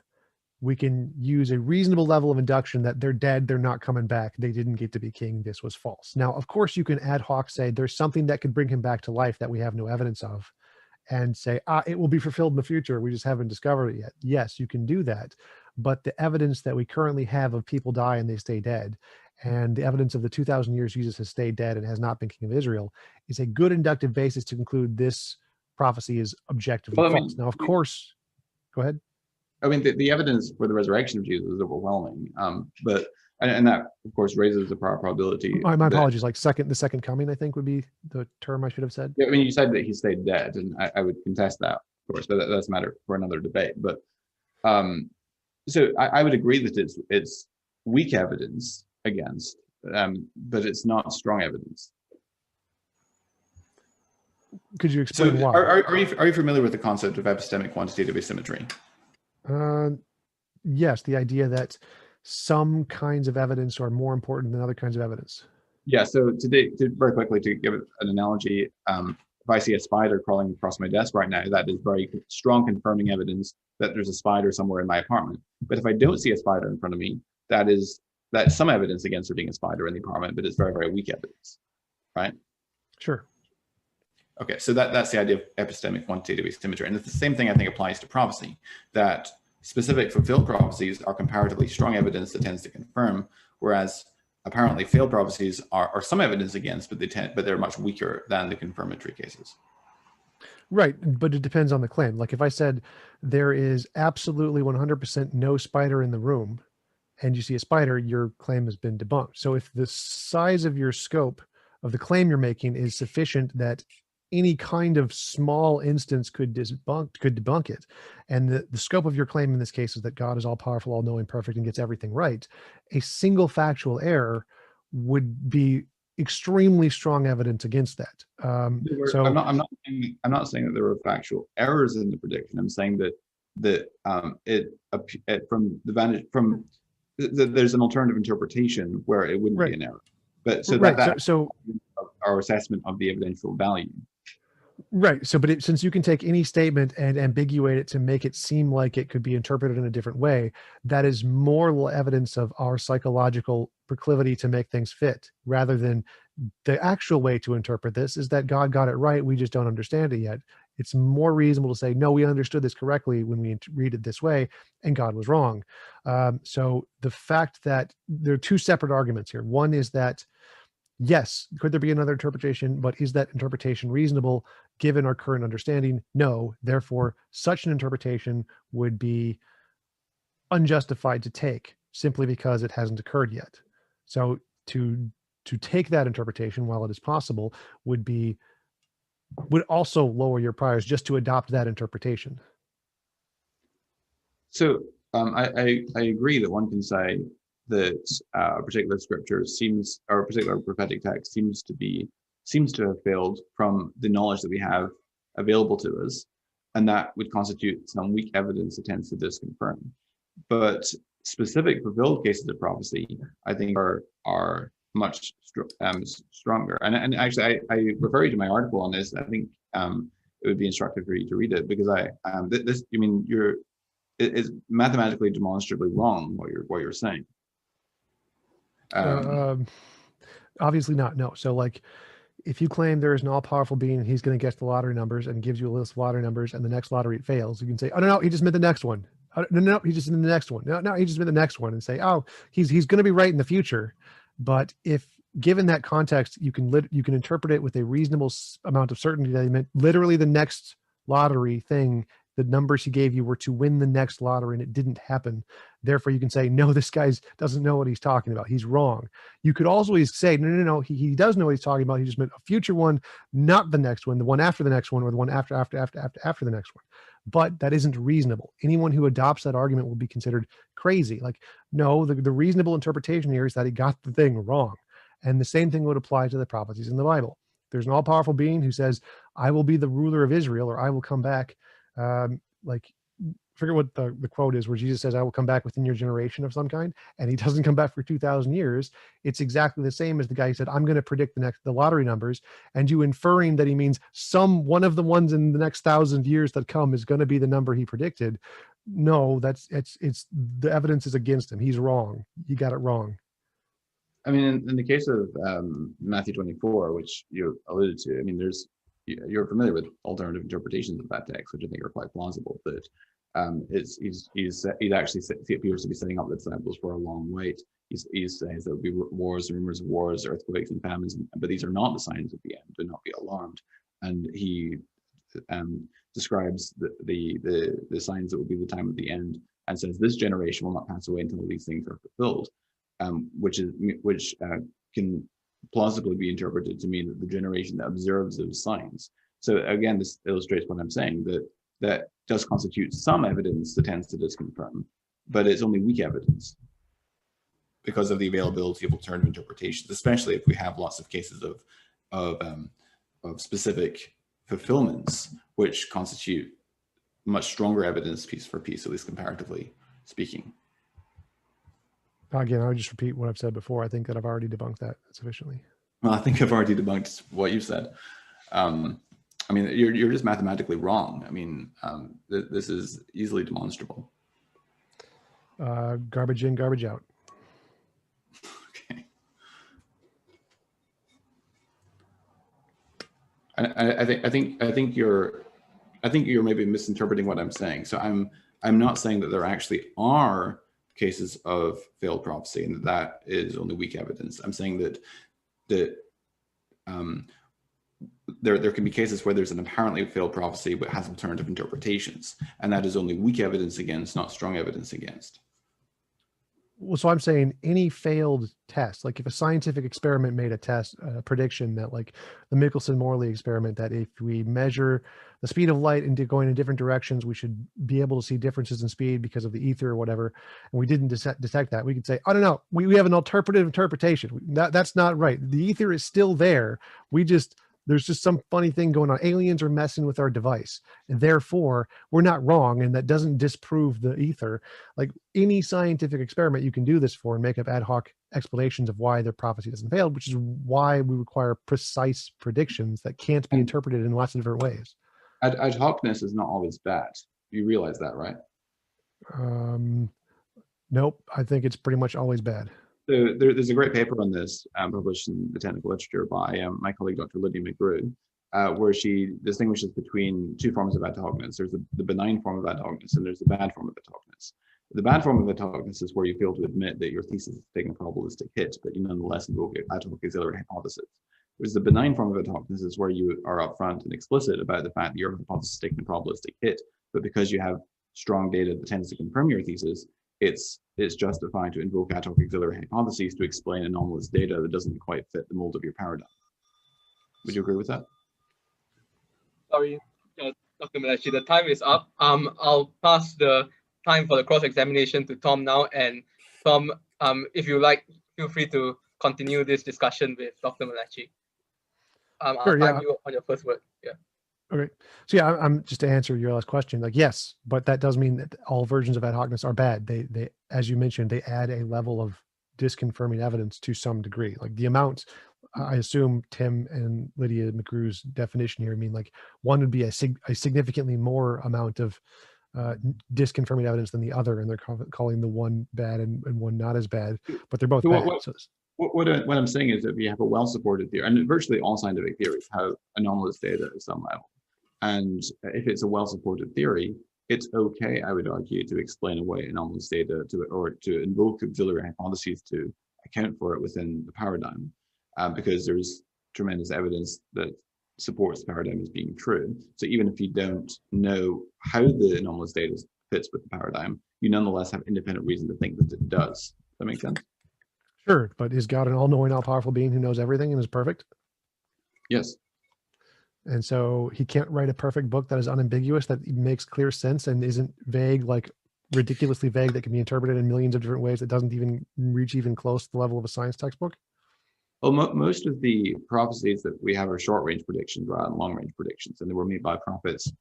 we can use a reasonable level of induction that they're dead, they're not coming back, they didn't get to be king, this was false. Now, of course, you can ad hoc say there's something that could bring him back to life that we have no evidence of, and say, it will be fulfilled in the future, we just haven't discovered it yet. Yes, you can do that, but the evidence that we currently have of people die and they stay dead, and the evidence of the 2,000 years Jesus has stayed dead and has not been king of Israel, is a good inductive basis to conclude this prophecy is objectively false. Now, of course, go ahead. I mean, the evidence for the resurrection of Jesus is overwhelming, but that of course raises the probability. My apologies. Like the second coming, I think would be the term I should have said. I mean, you said that he stayed dead, and I would contest that, of course, but that's a matter for another debate. But so I would agree that it's weak evidence against, but it's not strong evidence. Could you explain why? Are you familiar with the concept of epistemic quantitative asymmetry? Yes, the idea that some kinds of evidence are more important than other kinds of evidence. Yeah, so very quickly to give an analogy, if I see a spider crawling across my desk right now, that is very strong confirming evidence that there's a spider somewhere in my apartment. But if I don't see a spider in front of me, that's some evidence against there being a spider in the apartment, but it's very, very weak evidence, right? Sure. Okay, so that's the idea of epistemic quantitative asymmetry. And the same thing I think applies to prophecy, that specific fulfilled prophecies are comparatively strong evidence that tends to confirm, whereas apparently failed prophecies are some evidence against, but they're much weaker than the confirmatory cases. Right, but it depends on the claim. Like if I said there is absolutely 100% no spider in the room, and you see a spider, your claim has been debunked. So if the size of your scope of the claim you're making is sufficient that any kind of small instance could debunk it, and the scope of your claim in this case is that God is all powerful, all knowing, perfect, and gets everything right, a single factual error would be extremely strong evidence against that. So I'm not saying that there were factual errors in the prediction. I'm saying that from there's an alternative interpretation where it wouldn't be an error. But so right. that So our assessment of the evidential value. right. So, but since you can take any statement and ambiguate it to make it seem like it could be interpreted in a different way, that is more evidence of our psychological proclivity to make things fit, rather than the actual way to interpret this is that God got it right. We just don't understand it yet. It's more reasonable to say, no, we understood this correctly when we read it this way, and God was wrong. So the fact that there are two separate arguments here. One is that, yes, could there be another interpretation, but is that interpretation reasonable given our current understanding? No. Therefore, such an interpretation would be unjustified to take simply because it hasn't occurred yet. So to take that interpretation, while it is possible, would also lower your priors just to adopt that interpretation. So I agree that one can say that a particular scripture seems, or a particular prophetic text seems to have failed from the knowledge that we have available to us, and that would constitute some weak evidence that tends to disconfirm. But specific fulfilled cases of prophecy, I think, are much stronger. And actually, I refer you to my article on this. I think it would be instructive for you to read it, because it's mathematically demonstrably wrong what you're saying. Obviously not. No. So like, if you claim there is an all-powerful being and he's going to guess the lottery numbers and gives you a list of lottery numbers, and the next lottery it fails, you can say, oh no, he just meant the next one. No, he just meant the next one. No, he just meant the next one, and say, oh, he's going to be right in the future. But if given that context, you can interpret it with a reasonable amount of certainty that he meant literally the next lottery thing. The numbers he gave you were to win the next lottery, and it didn't happen. Therefore, you can say, no, this guy doesn't know what he's talking about. He's wrong. You could always say, no, he does know what he's talking about. He just meant a future one, not the next one, the one after the next one, or the one after the next one. But that isn't reasonable. Anyone who adopts that argument will be considered crazy. Like, no, the reasonable interpretation here is that he got the thing wrong. And the same thing would apply to the prophecies in the Bible. There's an all-powerful being who says, I will be the ruler of Israel, or I will come back. Like, forget what the quote is, where Jesus says, I will come back within your generation of some kind, and he doesn't come back for 2,000 years. It's exactly the same as the guy who said, I'm going to predict the lottery numbers, and you inferring that he means one of the ones in the next 1,000 years that come is going to be the number he predicted. No, it's the evidence is against him. He's wrong. He got it wrong. I mean, in the case of Matthew 24, which you alluded to, I mean, you're familiar with alternative interpretations of that text, which I think are quite plausible. That he actually appears to be setting up the disciples for a long wait. He says there will be wars, rumors of wars, earthquakes, and famines, but these are not the signs of the end. Do not be alarmed. And he describes the signs that will be the time of the end, and says this generation will not pass away until these things are fulfilled, which can plausibly be interpreted to mean that the generation that observes those signs. So again, this illustrates what I'm saying, that does constitute some evidence that tends to disconfirm, but it's only weak evidence because of the availability of alternative interpretations, especially if we have lots of cases of specific fulfillments, which constitute much stronger evidence piece for piece, at least comparatively speaking. Again, I would just repeat what I've said before. I think that I've already debunked that sufficiently. Well, I think I've already debunked what you said. I mean, you're just mathematically wrong. I mean, this is easily demonstrable. Garbage in, garbage out. Okay. I think you're maybe misinterpreting what I'm saying. So I'm not saying that there actually are cases of failed prophecy and that is only weak evidence. I'm saying that there can be cases where there's an apparently failed prophecy but has alternative interpretations, and that is only weak evidence against, not strong evidence against. Well, so I'm saying any failed test, like if a scientific experiment made a prediction that, like the Michelson-Morley experiment, that if we measure the speed of light and going in different directions, we should be able to see differences in speed because of the ether or whatever. And we didn't detect that. We could say, I don't know, we have an alternative interpretation. That's not right. The ether is still there. We just there's just some funny thing going on. Aliens are messing with our device, and therefore we're not wrong, and that doesn't disprove the ether. Like any scientific experiment, you can do this for and make up ad hoc explanations of why their prophecy doesn't fail, which is why we require precise predictions that can't be interpreted in lots of different ways. Ad hocness is not always bad. You realize that, right? Nope. I think it's pretty much always bad. So there's a great paper on this published in the technical literature by my colleague, Dr. Lydia McGrew, where she distinguishes between two forms of ad hocness. There's the benign form of ad hocness and there's the bad form of ad hocness. The bad form of ad hocness is where you fail to admit that your thesis is taking a probabilistic hit, but you nonetheless invoke ad hoc auxiliary hypothesis. Whereas the benign form of ad hocness is where you are upfront and explicit about the fact that your hypothesis is taking a probabilistic hit, but because you have strong data that tends to confirm your thesis, it's justified to invoke ad hoc auxiliary hypotheses to explain anomalous data that doesn't quite fit the mold of your paradigm. Would you agree with that? Sorry, Dr. McLatchie, the time is up. I'll pass the time for the cross-examination to Tom now. And Tom, if you like, feel free to continue this discussion with Dr. McLatchie. I'll time you on your first word. Yeah. Okay. So yeah, I'm just to answer your last question, like, yes, but that does mean that all versions of ad hocness are bad. They, as you mentioned, they add a level of disconfirming evidence to some degree. Like the amount, I assume Tim and Lydia McGrew's definition here, I mean, like one would be a significantly more amount of disconfirming evidence than the other, and they're calling the one bad and one not as bad, but they're both bad. What I'm saying is that we have a well-supported theory, and virtually all scientific theories have anomalous data at some level. And if it's a well-supported theory, it's okay, I would argue, to explain away anomalous data or to invoke auxiliary hypotheses to account for it within the paradigm, because there's tremendous evidence that supports the paradigm as being true. So even if you don't know how the anomalous data fits with the paradigm, you nonetheless have independent reason to think that it does. Does that make sense? Sure, but is God an all-knowing, all-powerful being who knows everything and is perfect? Yes. And so he can't write a perfect book that is unambiguous, that makes clear sense and isn't vague, like ridiculously vague, that can be interpreted in millions of different ways, that doesn't even reach even close to the level of a science textbook? Well, most of the prophecies that we have are short-range predictions rather than long-range predictions, and they were made by prophets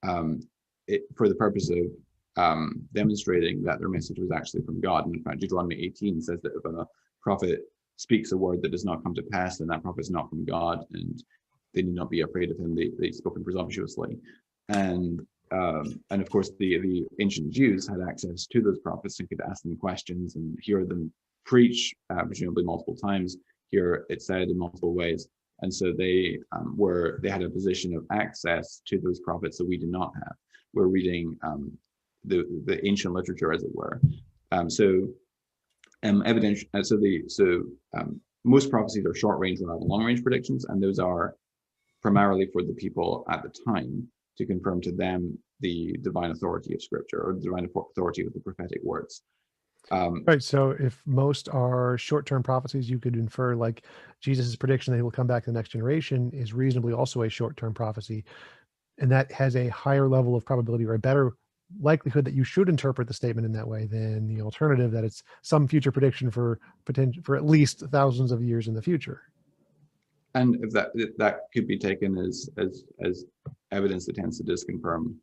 for the purpose of demonstrating that their message was actually from God. And in fact, Deuteronomy 18 says that if a prophet speaks a word that does not come to pass, then that prophet is not from God, and they need not be afraid of him. They spoken presumptuously, and of course the ancient Jews had access to those prophets and could ask them questions and hear them preach, presumably multiple times, hear it said in multiple ways, and so they had a position of access to those prophets that we do not have. We're reading the ancient literature, as it were. Most prophecies are short range rather than long range predictions, and those are primarily for the people at the time to confirm to them the divine authority of Scripture or the divine authority of the prophetic words. Right. So if most are short-term prophecies, you could infer like Jesus's prediction that he will come back to the next generation is reasonably also a short-term prophecy, and that has a higher level of probability or a better likelihood that you should interpret the statement in that way than the alternative that it's some future prediction for at least thousands of years in the future. And if that could be taken as evidence that tends to disconfirm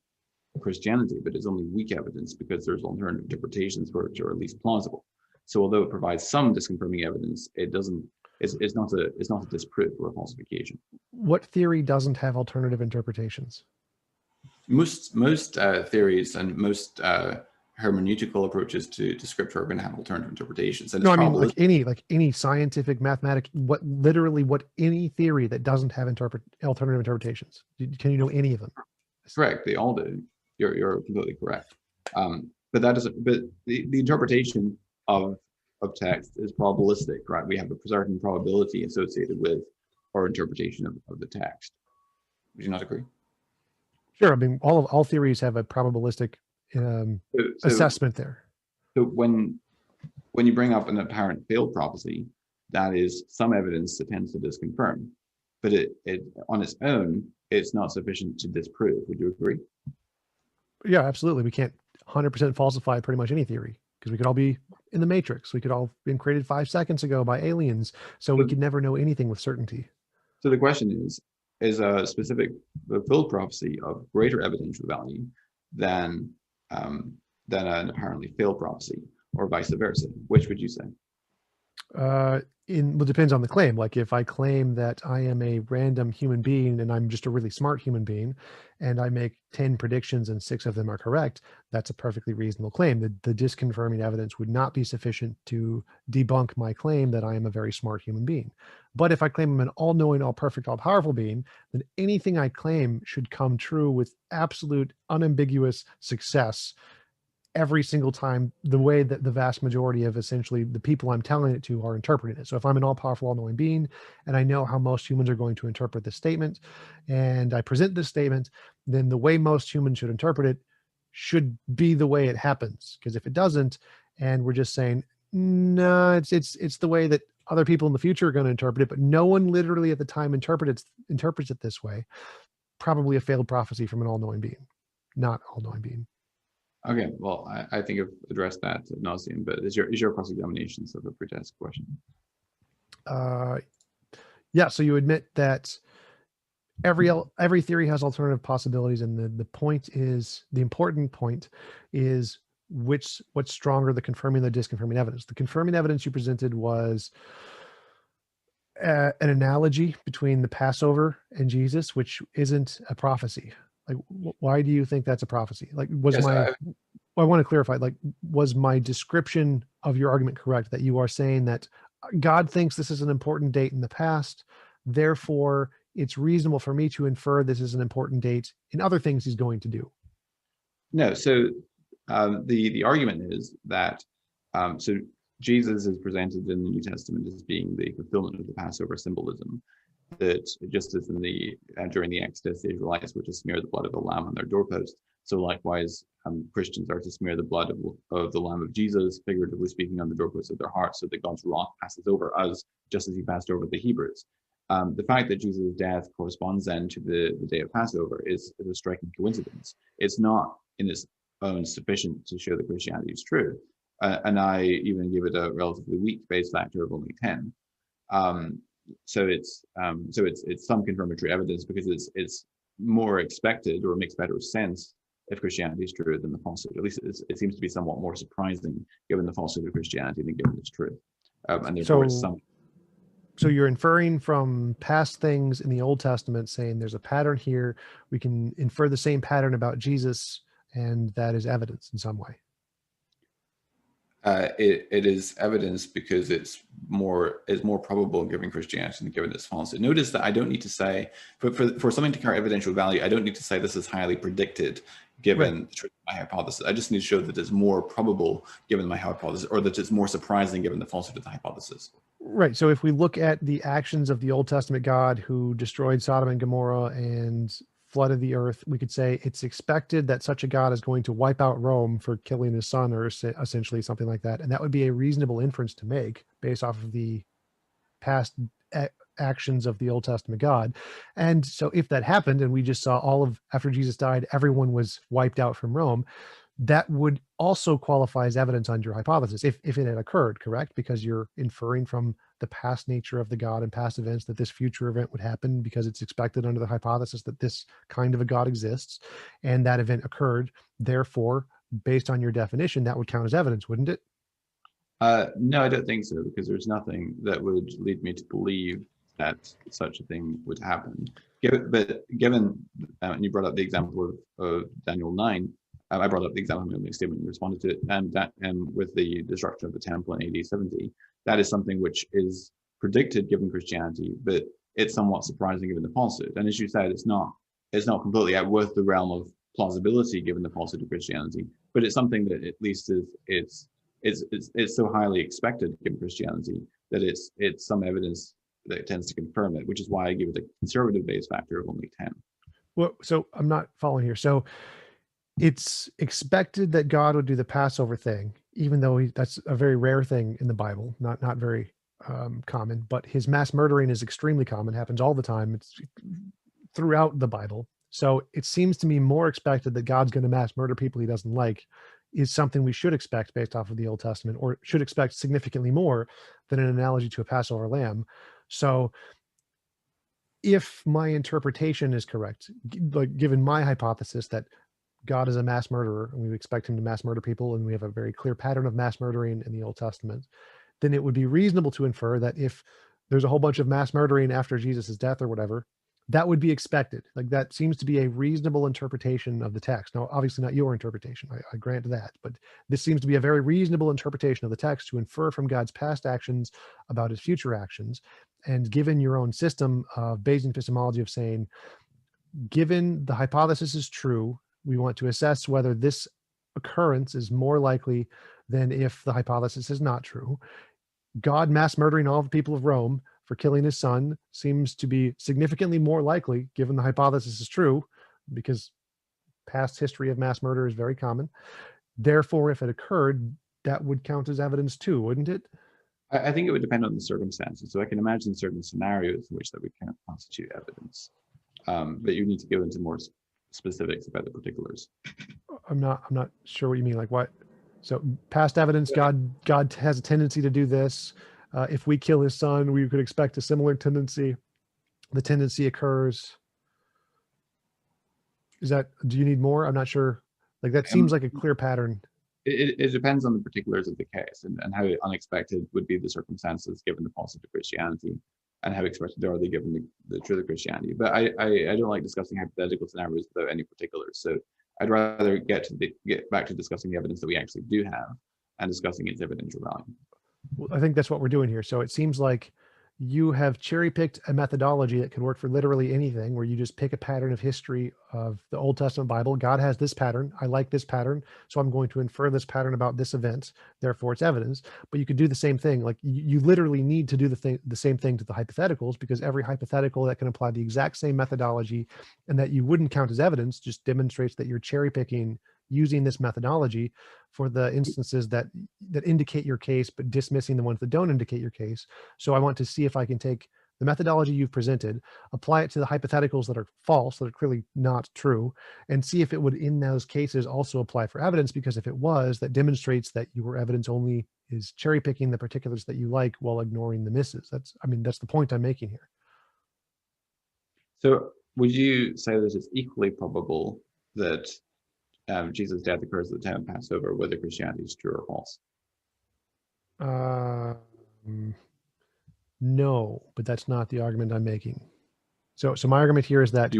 Christianity, but it's only weak evidence because there's alternative interpretations which are at least plausible. So although it provides some disconfirming evidence, it's not a disproof or a falsification. What theory doesn't have alternative interpretations? Most theories and most hermeneutical approaches to Scripture are going to have alternative interpretations. And no, I mean like any scientific, mathematic, what any theory that doesn't have alternative interpretations. Can you know any of them? Correct, they all do. You're completely correct. But that doesn't. But the interpretation of text is probabilistic, right? We have a certain probability associated with our interpretation of the text. Would you not agree? Sure. I mean, all theories have a probabilistic assessment there. So when you bring up an apparent failed prophecy, that is some evidence that tends to disconfirm, but it on its own, it's not sufficient to disprove. Would you agree? Yeah, absolutely. We can't 100% falsify pretty much any theory because we could all be in the Matrix. We could all been created 5 seconds ago by aliens. So we could never know anything with certainty. So the question is, is a specific fulfilled prophecy of greater evidential value than an apparently failed prophecy, or vice versa? Which would you say? Well, it depends on the claim. Like if I claim that I am a random human being and I'm just a really smart human being, and I make 10 predictions and 6 of them are correct, that's a perfectly reasonable claim. The disconfirming evidence would not be sufficient to debunk my claim that I am a very smart human being. But if I claim I'm an all-knowing, all-perfect, all-powerful being, then anything I claim should come true with absolute, unambiguous success every single time, the way that the vast majority of essentially the people I'm telling it to are interpreting it. So if I'm an all-powerful, all-knowing being, and I know how most humans are going to interpret this statement, and I present this statement, then the way most humans should interpret it should be the way it happens. Because if it doesn't, and we're just saying, no, it's the way that other people in the future are going to interpret it, but no one literally at the time interprets it this way, probably a failed prophecy from an all-knowing being, not all-knowing being. Okay, well, I think I've addressed that ad nauseum, but is your cross-examination sort of a pretest question? Yeah, so you admit that every theory has alternative possibilities, and the important point is what's stronger, the confirming or the disconfirming evidence. The confirming evidence you presented was an analogy between the Passover and Jesus, which isn't a prophecy. Like, why do you think that's a prophecy? Like, I want to clarify, like, was my description of your argument correct, that you are saying that God thinks this is an important date in the past, therefore it's reasonable for me to infer this is an important date in other things he's going to do? No, so the argument is that so Jesus is presented in the New Testament as being the fulfillment of the Passover symbolism, that just as in during the Exodus, the Israelites were to smear the blood of the lamb on their doorpost, so likewise Christians are to smear the blood of the Lamb of Jesus, figuratively speaking, on the doorposts of their hearts, so that God's wrath passes over us, just as he passed over the Hebrews. The fact that Jesus' death corresponds then to the day of Passover is a striking coincidence. It's not in its own sufficient to show that Christianity is true, and I even give it a relatively weak base factor of only 10. So it's some confirmatory evidence, because it's more expected, or makes better sense if Christianity is true than the falsehood. At least it seems to be somewhat more surprising given the falsehood of Christianity than given its truth. And therefore, so you're inferring from past things in the Old Testament, saying there's a pattern here. We can infer the same pattern about Jesus, and that is evidence in some way. It is evidence because it's more probable given Christianity than given its falsehood. Notice that I don't need to say, for something to carry evidential value, I don't need to say this is highly predicted given the truth of my hypothesis. I just need to show that it's more probable given my hypothesis, or that it's more surprising given the falsehood of the hypothesis. Right. So if we look at the actions of the Old Testament God who destroyed Sodom and Gomorrah and flooded the earth, we could say it's expected that such a God is going to wipe out Rome for killing his son, or essentially something like that. And that would be a reasonable inference to make based off of the past actions of the Old Testament God. And so if that happened, and we just saw after Jesus died, everyone was wiped out from Rome, that would also qualify as evidence on your hypothesis if it had occurred, correct? Because you're inferring from the past nature of the God and past events that this future event would happen, because it's expected under the hypothesis that this kind of a God exists, and that event occurred. Therefore, based on your definition, that would count as evidence, wouldn't it? No, I don't think so, because there's nothing that would lead me to believe that such a thing would happen. Given, and you brought up the example of Daniel 9, I brought up the example in my statement, you responded to it, and that with the destruction of the temple in AD 70, that is something which is predicted given Christianity, but it's somewhat surprising given the falsehood. And as you said, it's not completely out with the realm of plausibility given the falsehood of Christianity, but it's something that at least it's so highly expected given Christianity that it's some evidence that tends to confirm it, which is why I give it a conservative base factor of only 10. Well, so I'm not following here. So it's expected that God would do the Passover thing, even though that's a very rare thing in the Bible, not very common, but his mass murdering is extremely common, happens all the time. It's throughout the Bible. So it seems to me more expected that God's going to mass murder people he doesn't like is something we should expect based off of the Old Testament, or should expect significantly more than an analogy to a Passover lamb. So if my interpretation is correct, like given my hypothesis that God is a mass murderer and we expect him to mass murder people, and we have a very clear pattern of mass murdering in the Old Testament, then it would be reasonable to infer that if there's a whole bunch of mass murdering after Jesus' death or whatever, that would be expected. Like that seems to be a reasonable interpretation of the text. Now, obviously not your interpretation, I grant that, but this seems to be a very reasonable interpretation of the text to infer from God's past actions about his future actions. And given your own system of Bayesian epistemology of saying, given the hypothesis is true, we want to assess whether this occurrence is more likely than if the hypothesis is not true. God mass murdering all the people of Rome for killing his son seems to be significantly more likely, given the hypothesis is true, because past history of mass murder is very common. Therefore, if it occurred, that would count as evidence too, wouldn't it? I think it would depend on the circumstances. So I can imagine certain scenarios in which that would kind of constitute evidence, but you need to go into more specifics about the particulars. I'm not sure what you mean. Like what? So past evidence, God has a tendency to do this. If we kill his son, we could expect a similar tendency. The tendency occurs. Do you need more? I'm not sure. Like that seems like a clear pattern. It depends on the particulars of the case and how unexpected would be the circumstances given the falsehood of Christianity, and how expected are they given the truth of Christianity. But I don't like discussing hypothetical scenarios without any particulars. So I'd rather get back to discussing the evidence that we actually do have and discussing its evidential value. Well, I think that's what we're doing here. So it seems like you have cherry-picked a methodology that could work for literally anything, where you just pick a pattern of history of the Old Testament Bible. God has this pattern. I like this pattern, so I'm going to infer this pattern about this event. Therefore, it's evidence. But you could do the same thing. Like you literally need to do the same thing to the hypotheticals, because every hypothetical that can apply the exact same methodology and that you wouldn't count as evidence just demonstrates that you're cherry-picking using this methodology for the instances that indicate your case, but dismissing the ones that don't indicate your case. So I want to see if I can take the methodology you've presented, apply it to the hypotheticals that are false, that are clearly not true, and see if it would, in those cases, also apply for evidence, because if it was, that demonstrates that your evidence only is cherry picking the particulars that you like while ignoring the misses. That's the point I'm making here. So would you say that it's equally probable that Jesus' death occurs at the time of Passover, whether Christianity is true or false? No, but that's not the argument I'm making. So my argument here is that,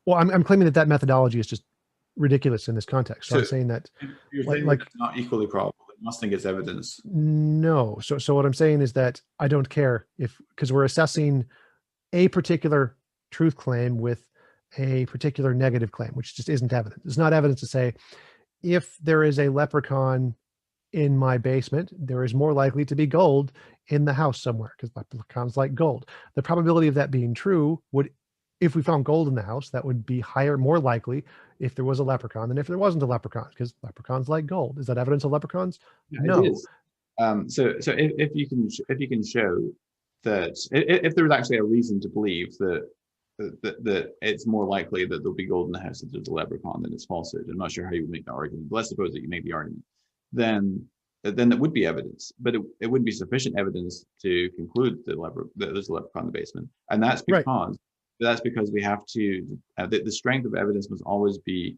well, I'm claiming that methodology is just ridiculous in this context. So I'm saying that, you're saying like it's not equally probable. You must think it's evidence. No. So what I'm saying is that I don't care because we're assessing a particular truth claim with a particular negative claim, which just isn't evidence. It's not evidence to say, if there is a leprechaun in my basement, there is more likely to be gold in the house somewhere, because leprechauns like gold. The probability of that being true would, if we found gold in the house, that would be more likely if there was a leprechaun than if there wasn't a leprechaun, because leprechauns like gold. Is that evidence of leprechauns? Yeah, no. It is. So if you can show that if there was actually a reason to believe that it's more likely that there'll be gold in the house if there's a leprechaun than it's falsehood. I'm not sure how you would make that argument, but let's suppose that you make the argument. Then that would be evidence, but it wouldn't be sufficient evidence to conclude that there's a leprechaun in the basement. And that's because we have to, the strength of evidence must always be,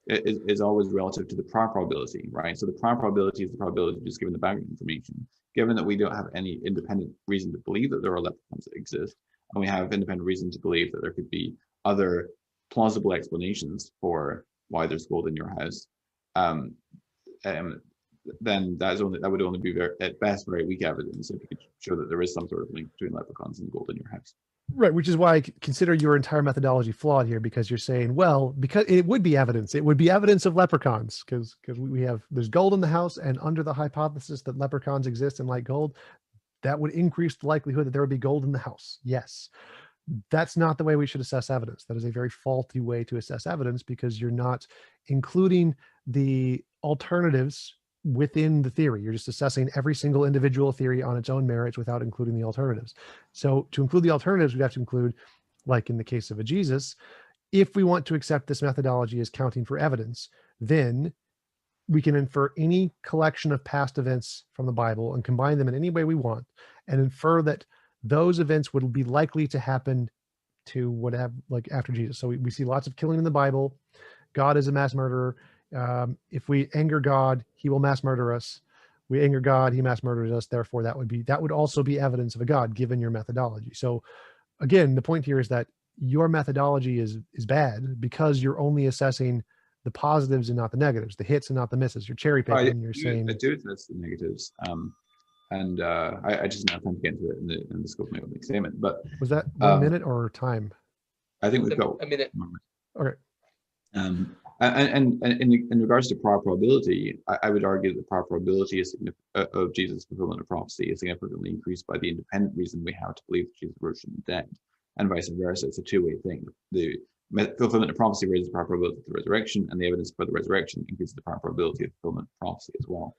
is always relative to the prior probability, right? So the prior probability is the probability just given the background information. Given that we don't have any independent reason to believe that there are leprechauns that exist, and we have independent reason to believe that there could be other plausible explanations for why there's gold in your house, then that would only be at best very weak evidence if you could show that there is some sort of link between leprechauns and gold in your house. Right, which is why I consider your entire methodology flawed here, because you're saying, well, because it would be evidence. It would be evidence of leprechauns because there's gold in the house, and under the hypothesis that leprechauns exist and like gold, that would increase the likelihood that there would be gold in the house. Yes. That's not the way we should assess evidence. That is a very faulty way to assess evidence, because you're not including the alternatives within the theory. You're just assessing every single individual theory on its own merits without including the alternatives. So to include the alternatives, we have to include, like in the case of a Jesus, if we want to accept this methodology as counting for evidence, then we can infer any collection of past events from the Bible and combine them in any way we want, and infer that those events would be likely to happen to whatever, like after Jesus. So we see lots of killing in the Bible. God is a mass murderer. If we anger God, he will mass murder us. We anger God, he mass murders us. Therefore, that would also be evidence of a God, given your methodology. So again, the point here is that your methodology is bad because you're only assessing the positives and not the negatives, the hits and not the misses. You're cherry picking. You're saying I do assess the negatives. And I just don't have time to get into it in the scope of my opening statement. But was that 1 minute or time? I think we've got a minute. Okay. And in regards to prior probability, I would argue that the prior probability of Jesus' fulfillment of prophecy is significantly increased by the independent reason we have to believe that Jesus rose from the dead, and vice versa. It's a two-way thing. The fulfillment of prophecy raises the prior probability of the resurrection, and the evidence for the resurrection increases the prior probability of fulfillment of prophecy as well.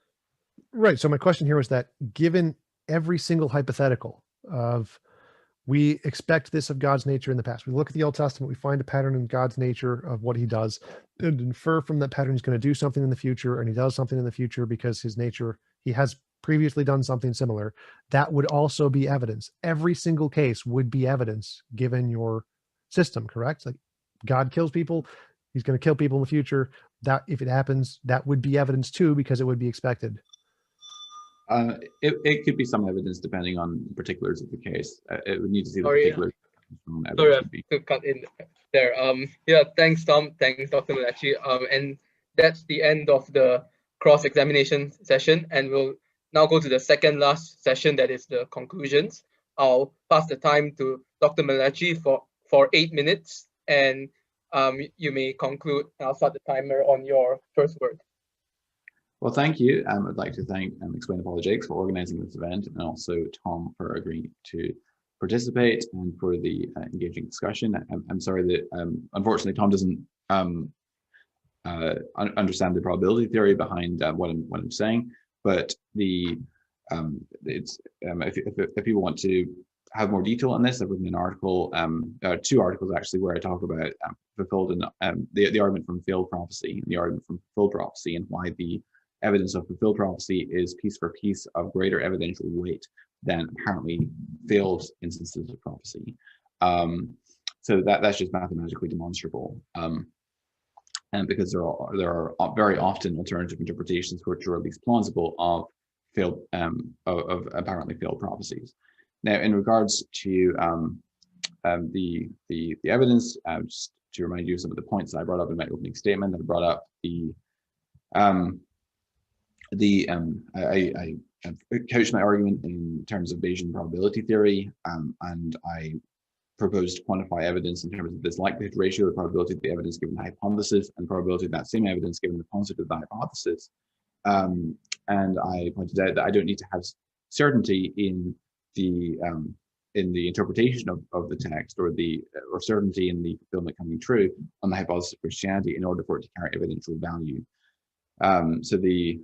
Right. So my question here was that given every single hypothetical of we expect this of God's nature in the past, we look at the Old Testament, we find a pattern in God's nature of what he does and infer from that pattern he's going to do something in the future, and he does something in the future because his nature, he has previously done something similar. That would also be evidence. Every single case would be evidence given your system, correct? Like God kills people, he's going to kill people in the future. That if it happens, that would be evidence too, because it would be expected. It could be some evidence depending on the particulars of the case. It would need to see the Sorry, particulars. Sorry, I have to cut in there. Yeah, thanks, Tom. Thanks, Dr. McLatchie. And that's the end of the cross-examination session. And we'll now go to the second last session, that is the conclusions. I'll pass the time to Dr. McLatchie for 8 minutes, and you may conclude. I'll start the timer on your first word. Well, thank you. I'd like to thank Explain Apologetics for organizing this event, and also Tom for agreeing to participate and for the engaging discussion. I'm sorry that unfortunately Tom doesn't understand the probability theory behind what I'm saying, but if people want to have more detail on this, I've written an article, 2 articles actually, where I talk about fulfilled and the argument from failed prophecy and the argument from fulfilled prophecy, and why the evidence of fulfilled prophecy is piece for piece of greater evidential weight than apparently failed instances of prophecy. So that's just mathematically demonstrable. And because there are very often alternative interpretations which are at least plausible of failed of apparently failed prophecies. Now, in regards to the evidence, just to remind you of some of the points that I brought up in my opening statement, I brought up I couched my argument in terms of Bayesian probability theory, and I proposed to quantify evidence in terms of this likelihood ratio, the probability of the evidence given the hypothesis, and the probability of that same evidence given the positive of the hypothesis. And I pointed out that I don't need to have certainty in the interpretation of the text, or certainty in the fulfillment coming true on the hypothesis of Christianity in order for it to carry evidential value. So the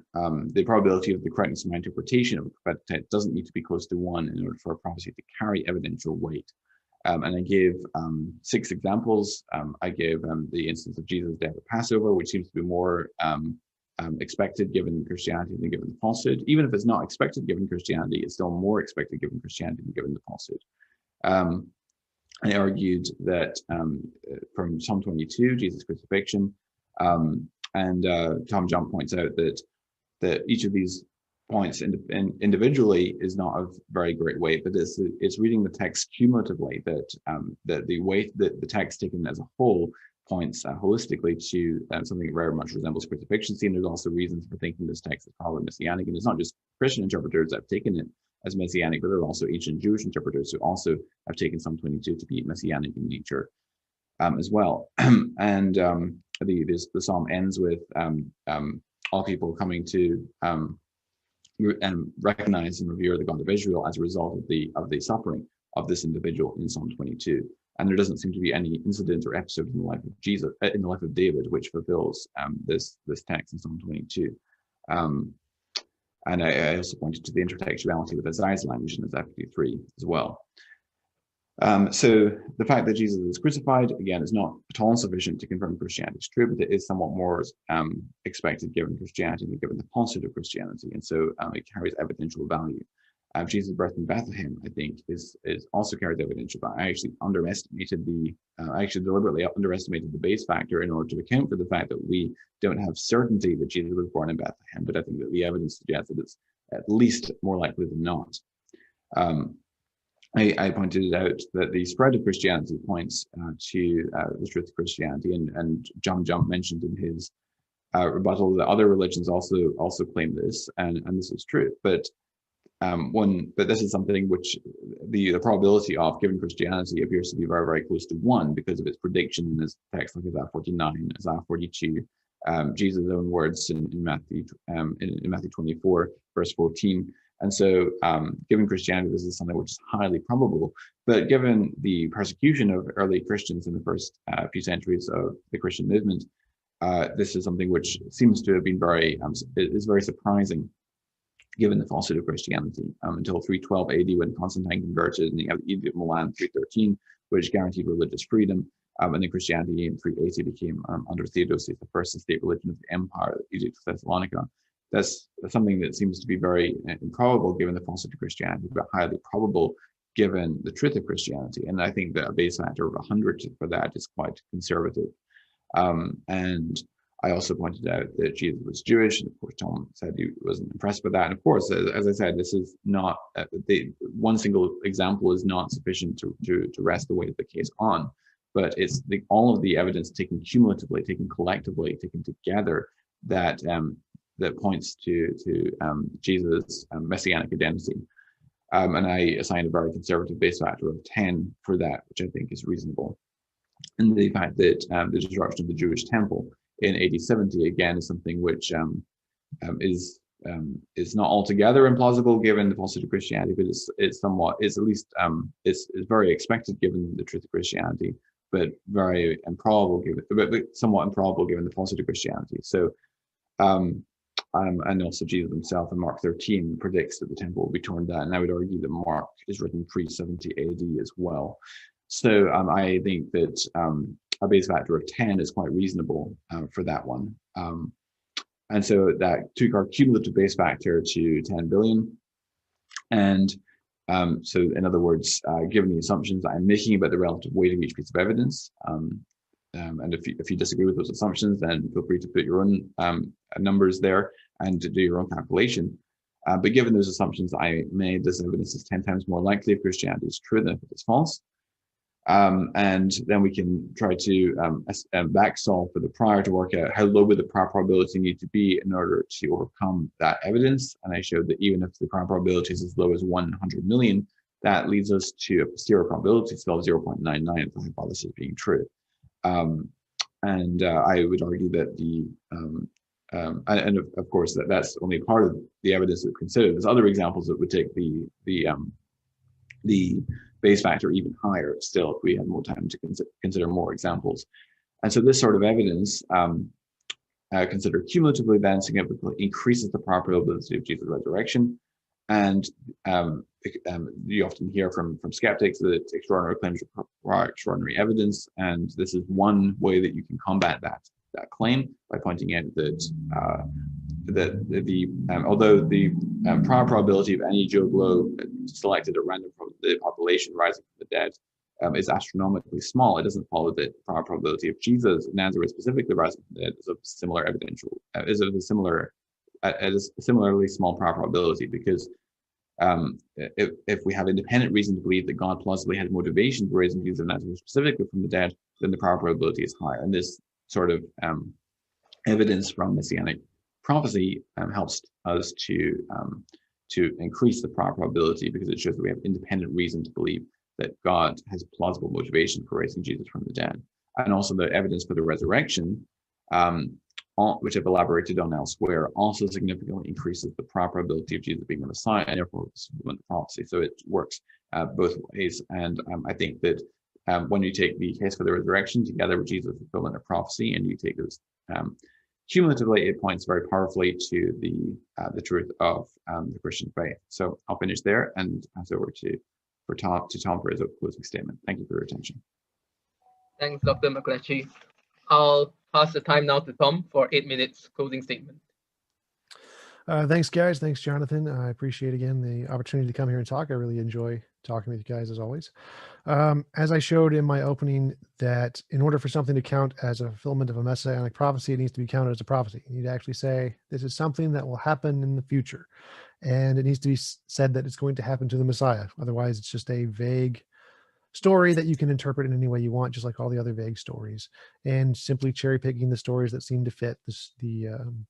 probability of the correctness of my interpretation of a prophetic text doesn't need to be close to 1 in order for a prophecy to carry evidential weight. And I gave 6 examples. I gave the instance of Jesus' death at Passover, which seems to be more expected given Christianity than given the falsehood. Even if it's not expected given Christianity, it's still more expected given Christianity than given the falsehood. I argued that from Psalm 22, Jesus' crucifixion, and TJump points out that each of these points individually is not of very great weight, but it's reading the text cumulatively that the weight that the text taken as a whole points holistically to something that very much resembles crucifixion scene. There's also reasons for thinking this text is probably messianic, and it's not just Christian interpreters that have taken it as messianic, but there are also ancient Jewish interpreters who also have taken Psalm 22 to be messianic in nature as well. And the psalm ends with all people coming to recognize and revere the God of Israel as a result of the suffering of this individual in Psalm 22. And there doesn't seem to be any incident or episode in the life of Jesus, in the life of David, which fulfills this text in Psalm 22. And I also pointed to the intertextuality with Isaiah's language in Isaiah 53 as well. So the fact that Jesus is crucified, again, is not at all insufficient to confirm Christianity is true, but it is somewhat more expected given Christianity than given the falsehood of Christianity. And so it carries evidential value. Jesus' birth in Bethlehem, I think, is also carries evidence of that. I actually deliberately underestimated the base factor in order to account for the fact that we don't have certainty that Jesus was born in Bethlehem, but I think that the evidence suggests that it's at least more likely than not. I pointed out that the spread of Christianity points to the truth of Christianity, and TJump mentioned in his rebuttal that other religions also claim this, and this is true. But this is something which the probability of, given Christianity, appears to be very, very close to 1 because of its prediction in this text, like Isaiah 49, Isaiah 42, Jesus' own words in Matthew 24, verse 14. And so, given Christianity, this is something which is highly probable. But given the persecution of early Christians in the first few centuries of the Christian movement, this is something which seems to have been very surprising, given the falsehood of Christianity, until 312 AD, when Constantine converted in the Edict of Milan 313, which guaranteed religious freedom. And then Christianity in 380 became, under Theodosius I, the state religion of the empire, the Edict of Thessalonica. That's something that seems to be very improbable given the falsehood of Christianity, but highly probable given the truth of Christianity. And I think that a base factor of 100 for that is quite conservative. And I also pointed out that Jesus was Jewish, and of course Tom said he wasn't impressed with that. And of course, as I said, this is not one single example is not sufficient to rest the weight of the case on, but it's all of the evidence taken cumulatively, taken collectively, taken together that points to Jesus' messianic identity. And I assigned a very conservative base factor of 10 for that, which I think is reasonable. And the fact that the destruction of the Jewish temple in AD 70 again is something which is not altogether implausible given the falsehood of Christianity, but it's at least very expected given the truth of Christianity, but very improbable but somewhat improbable given the falsehood of Christianity. So and also Jesus himself in Mark 13 predicts that the temple will be torn down, and I would argue that Mark is written pre-70 AD as well. So I think that a base factor of 10 is quite reasonable for that one. And so that took our cumulative base factor to 10 billion. And so in other words, given the assumptions that I'm making about the relative weight of each piece of evidence, and if you disagree with those assumptions, then feel free to put your own numbers there and to do your own calculation. But given those assumptions that I made, this evidence is 10 times more likely if Christianity is true than if it is false. And then we can try to back solve for the prior to work out how low would the prior probability need to be in order to overcome that evidence. And I showed that even if the prior probability is as low as 100 million, that leads us to a posterior probability still of 0.99 of the hypothesis being true. And I would argue that and of course that's only part of the evidence that we consider. There's other examples that would take the base factor even higher still if we had more time to consider more examples. And so this sort of evidence, considered cumulatively, then significantly increases the probability of Jesus' resurrection. And you often hear from skeptics that extraordinary claims require extraordinary evidence, and this is one way that you can combat that claim by pointing out that although the prior probability of any Joe Blow selected at random from the population rising from the dead is astronomically small, it doesn't follow that the prior probability of Jesus of Nazareth specifically rising from the dead is of a similarly small prior probability, because if we have independent reason to believe that God plausibly had motivation for raising Jesus of Nazareth specifically from the dead, then the prior probability is higher. And this sort of evidence from messianic prophecy helps us to increase the prior probability, because it shows that we have independent reason to believe that God has plausible motivation for raising Jesus from the dead. And also the evidence for the resurrection, which I've elaborated on elsewhere, also significantly increases the prior probability of Jesus being the Messiah, and therefore fulfillment of prophecy. So it works both ways. And I think that when you take the case for the resurrection together with Jesus' fulfillment of prophecy, and you take those cumulatively, it points very powerfully to the truth of the Christian faith. So I'll finish there and pass over to Tom for his closing statement. Thank you for your attention. Thanks, Dr. McLatchie. I'll pass the time now to Tom for 8 minutes closing statement. Thanks, guys. Thanks, Jonathan. I appreciate again the opportunity to come here and talk. I really enjoy talking with you guys as always. As I showed in my opening, that in order for something to count as a fulfillment of a messianic prophecy, it needs to be counted as a prophecy. You need to actually say this is something that will happen in the future, and it needs to be said that it's going to happen to the Messiah. Otherwise, it's just a vague story that you can interpret in any way you want, just like all the other vague stories, and simply cherry picking the stories that seem to fit the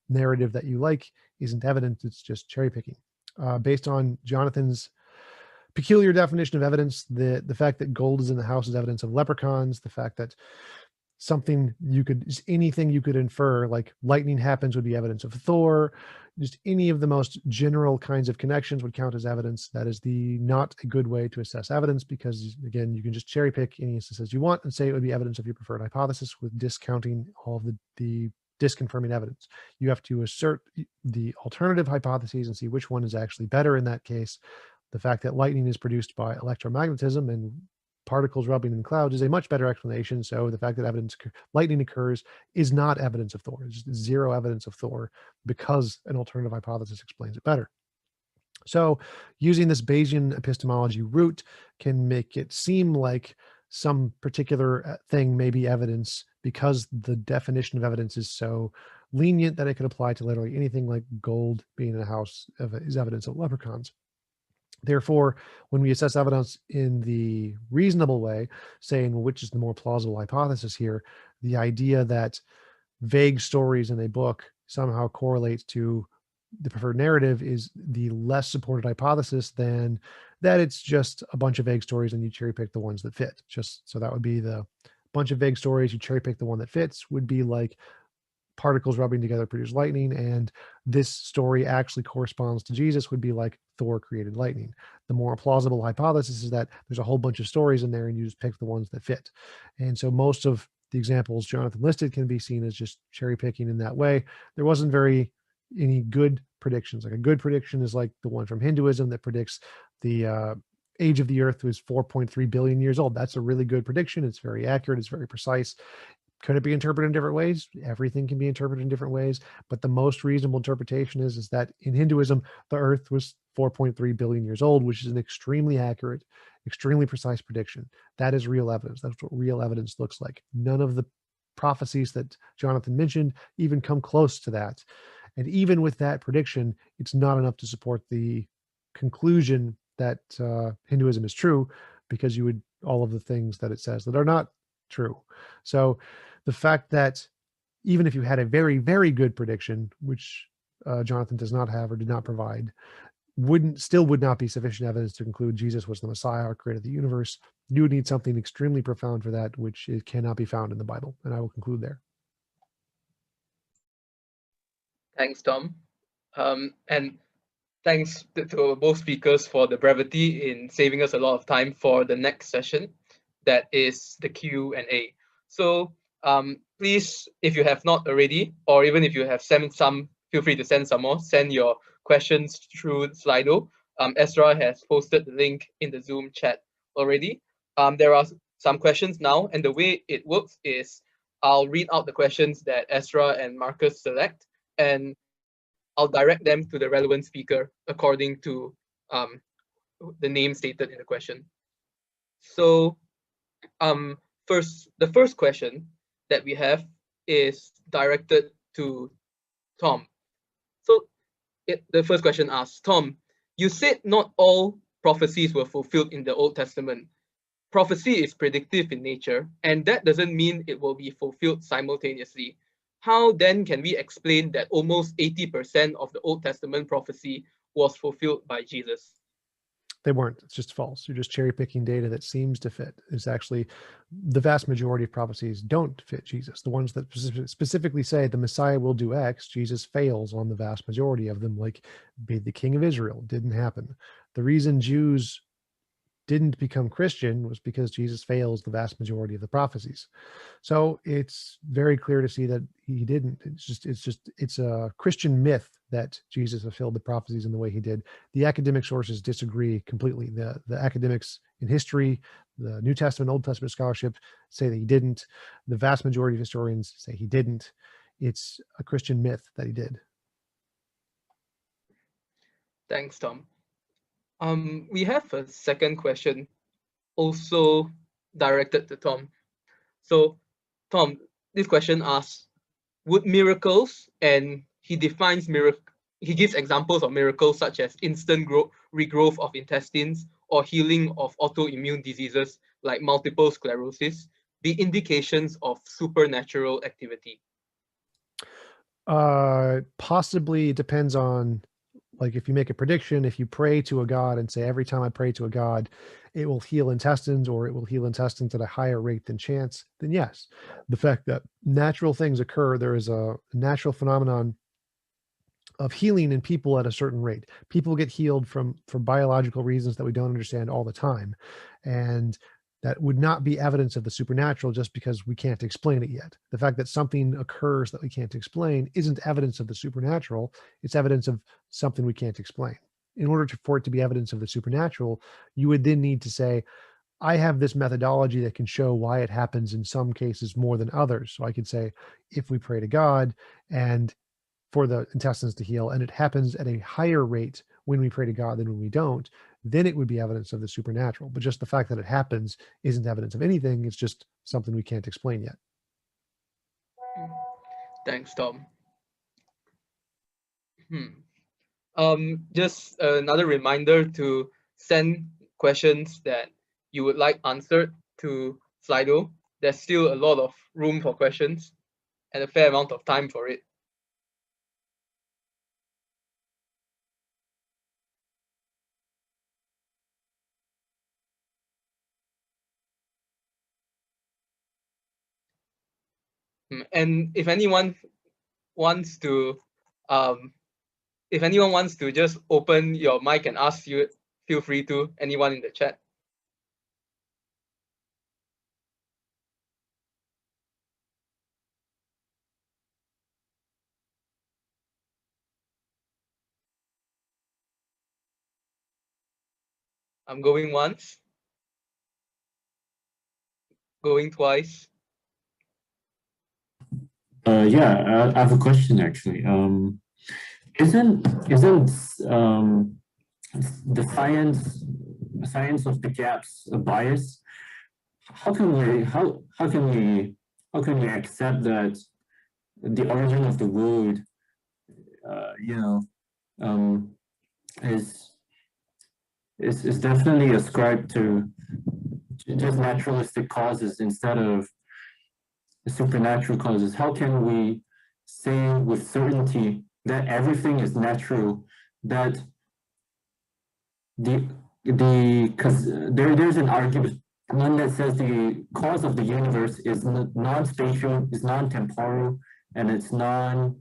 narrative that you like isn't evidence. It's just cherry picking. Based on Jonathan's peculiar definition of evidence, the fact that gold is in the house is evidence of leprechauns. The fact that anything you could infer, like lightning happens, would be evidence of Thor. Just any of the most general kinds of connections would count as evidence. That is not a good way to assess evidence, because again, you can just cherry pick any instances you want and say it would be evidence of your preferred hypothesis, with discounting all of the disconfirming evidence. You have to assert the alternative hypotheses and see which one is actually better in that case. The fact that lightning is produced by electromagnetism and particles rubbing in clouds is a much better explanation. So the fact that lightning occurs is not evidence of Thor. It's just zero evidence of Thor, because an alternative hypothesis explains it better. So using this Bayesian epistemology route can make it seem like some particular thing may be evidence, because the definition of evidence is so lenient that it could apply to literally anything, like gold being in a house is evidence of leprechauns. Therefore, when we assess evidence in the reasonable way, saying, well, which is the more plausible hypothesis here, the idea that vague stories in a book somehow correlate to the preferred narrative is the less supported hypothesis than that it's just a bunch of vague stories and you cherry pick the ones that fit. Just so that would be the bunch of vague stories, you cherry pick the one that fits, would be like particles rubbing together produce lightning, and this story actually corresponds to Jesus, would be like Thor created lightning. The more plausible hypothesis is that there's a whole bunch of stories in there and you just pick the ones that fit. And so most of the examples Jonathan listed can be seen as just cherry picking in that way. There wasn't any good predictions. Like a good prediction is like the one from Hinduism that predicts the age of the earth was 4.3 billion years old. That's a really good prediction. It's very accurate. It's very precise. Could it be interpreted in different ways? Everything can be interpreted in different ways, but the most reasonable interpretation is that in Hinduism, the earth was 4.3 billion years old, which is an extremely accurate, extremely precise prediction. That is real evidence. That's what real evidence looks like. None of the prophecies that Jonathan mentioned even come close to that. And even with that prediction, it's not enough to support the conclusion that Hinduism is true, because all of the things that it says that are not true. So the fact that even if you had a very, very good prediction, which Jonathan does not have or did not provide, would not be sufficient evidence to conclude Jesus was the Messiah or created the universe. You would need something extremely profound for that, which it cannot be found in the Bible. And I will conclude there. Thanks, Tom. And thanks to both speakers for the brevity in saving us a lot of time for the next session, that is the Q&A. So please, if you have not already, or even if you have sent some, feel free to send some more. Send your questions through Slido. Ezra has posted the link in the Zoom chat already. There are some questions now, and the way it works is I'll read out the questions that Ezra and Marcus select, and I'll direct them to the relevant speaker according to the name stated in the question. So the first question that we have is directed to Tom. So the first question asks, Tom, you said not all prophecies were fulfilled in the Old Testament. Prophecy is predictive in nature, and that doesn't mean it will be fulfilled simultaneously. How then can we explain that almost 80% of the Old Testament prophecy was fulfilled by Jesus? They weren't. It's just false. You're just cherry picking data that seems to fit. It's actually the vast majority of prophecies don't fit Jesus. The ones that specifically say the Messiah will do X, Jesus fails on the vast majority of them, like be the king of Israel. Didn't happen. The reason Jews didn't become Christian was because Jesus fails the vast majority of the prophecies. So it's very clear to see that he didn't. It's a Christian myth that Jesus fulfilled the prophecies in the way he did. The academic sources disagree completely. The academics in history, the New Testament, Old Testament scholarship say that he didn't. The vast majority of historians say he didn't. It's a Christian myth that he did. Thanks, Tom. We have a second question also directed to Tom. So, Tom, this question asks, would miracles, and he defines miracle, he gives examples of miracles such as instant regrowth of intestines or healing of autoimmune diseases like multiple sclerosis, be indications of supernatural activity? Possibly depends on, like, if you make a prediction, if you pray to a god and say, every time I pray to a god, it will heal intestines, or it will heal intestines at a higher rate than chance, then yes. The fact that natural things occur, there is a natural phenomenon of healing in people at a certain rate. People get healed for biological reasons that we don't understand all the time. And that would not be evidence of the supernatural just because we can't explain it yet. The fact that something occurs that we can't explain isn't evidence of the supernatural. It's evidence of something we can't explain. In order for it to be evidence of the supernatural, you would then need to say, I have this methodology that can show why it happens in some cases more than others. So I could say, if we pray to God and for the intestines to heal, and it happens at a higher rate when we pray to God than when we don't, then it would be evidence of the supernatural. But just the fact that it happens isn't evidence of anything. It's just something we can't explain yet. Thanks, Tom. Just another reminder to send questions that you would like answered to Slido. There's still a lot of room for questions and a fair amount of time for it. And if anyone wants to just open your mic and ask you, feel free to, anyone in the chat. I'm going once, going twice. Yeah, I have a question actually. Isn't the science of the gaps a bias? How can we accept that the origin of the world, is definitely ascribed to just naturalistic causes instead of supernatural causes? How can we say with certainty that everything is natural, that because there's an argument, one that says the cause of the universe is non-spatial, is non-temporal, and it's what's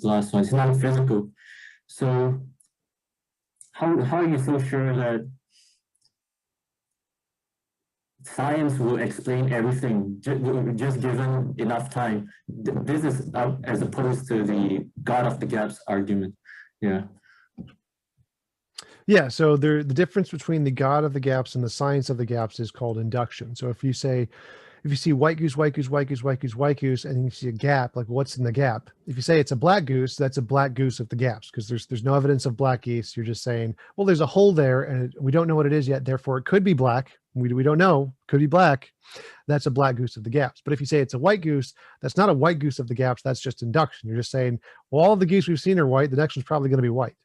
the last one? It's non-physical. So how are you so sure that science will explain everything just given enough time? This is as opposed to the God of the gaps argument. Yeah, so the difference between the God of the gaps and the science of the gaps is called induction. So if you see white goose, white goose, white goose, white goose, white goose, and you see a gap, like what's in the gap? If you say it's a black goose, that's a black goose of the gaps, because there's no evidence of black geese. You're just saying, well, there's a hole there and we don't know what it is yet, therefore it could be black. We don't know, could be black. That's a black goose of the gaps. But if you say it's a white goose, that's not a white goose of the gaps, that's just induction. You're just saying, well, all of the geese we've seen are white, the next one's probably going to be white.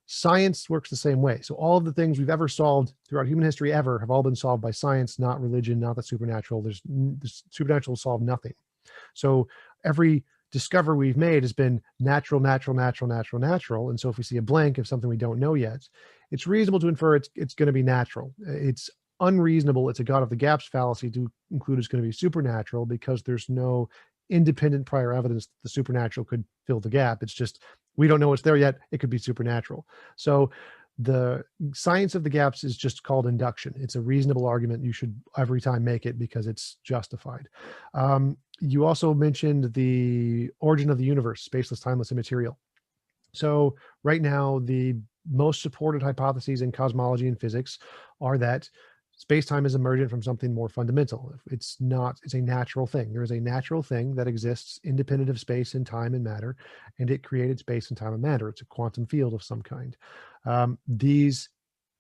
Science works the same way. So all of the things we've ever solved throughout human history ever have all been solved by science, not religion, not the supernatural. The supernatural solved nothing. So every discovery we've made has been natural, natural, natural, natural, natural. And so if we see a blank of something we don't know yet, it's reasonable to infer it's going to be natural. It's unreasonable. It's a God of the gaps fallacy to include it's going to be supernatural, because there's no independent prior evidence that the supernatural could fill the gap. It's just, we don't know what's there yet. It could be supernatural. So the science of the gaps is just called induction. It's a reasonable argument. You should every time make it because it's justified. You also mentioned the origin of the universe, spaceless, timeless, immaterial. So right now, the most supported hypotheses in cosmology and physics are that Space-time is emergent from something more fundamental. It's not, it's a natural thing. There is a natural thing that exists independent of space and time and matter, and it created space and time and matter. It's a quantum field of some kind. These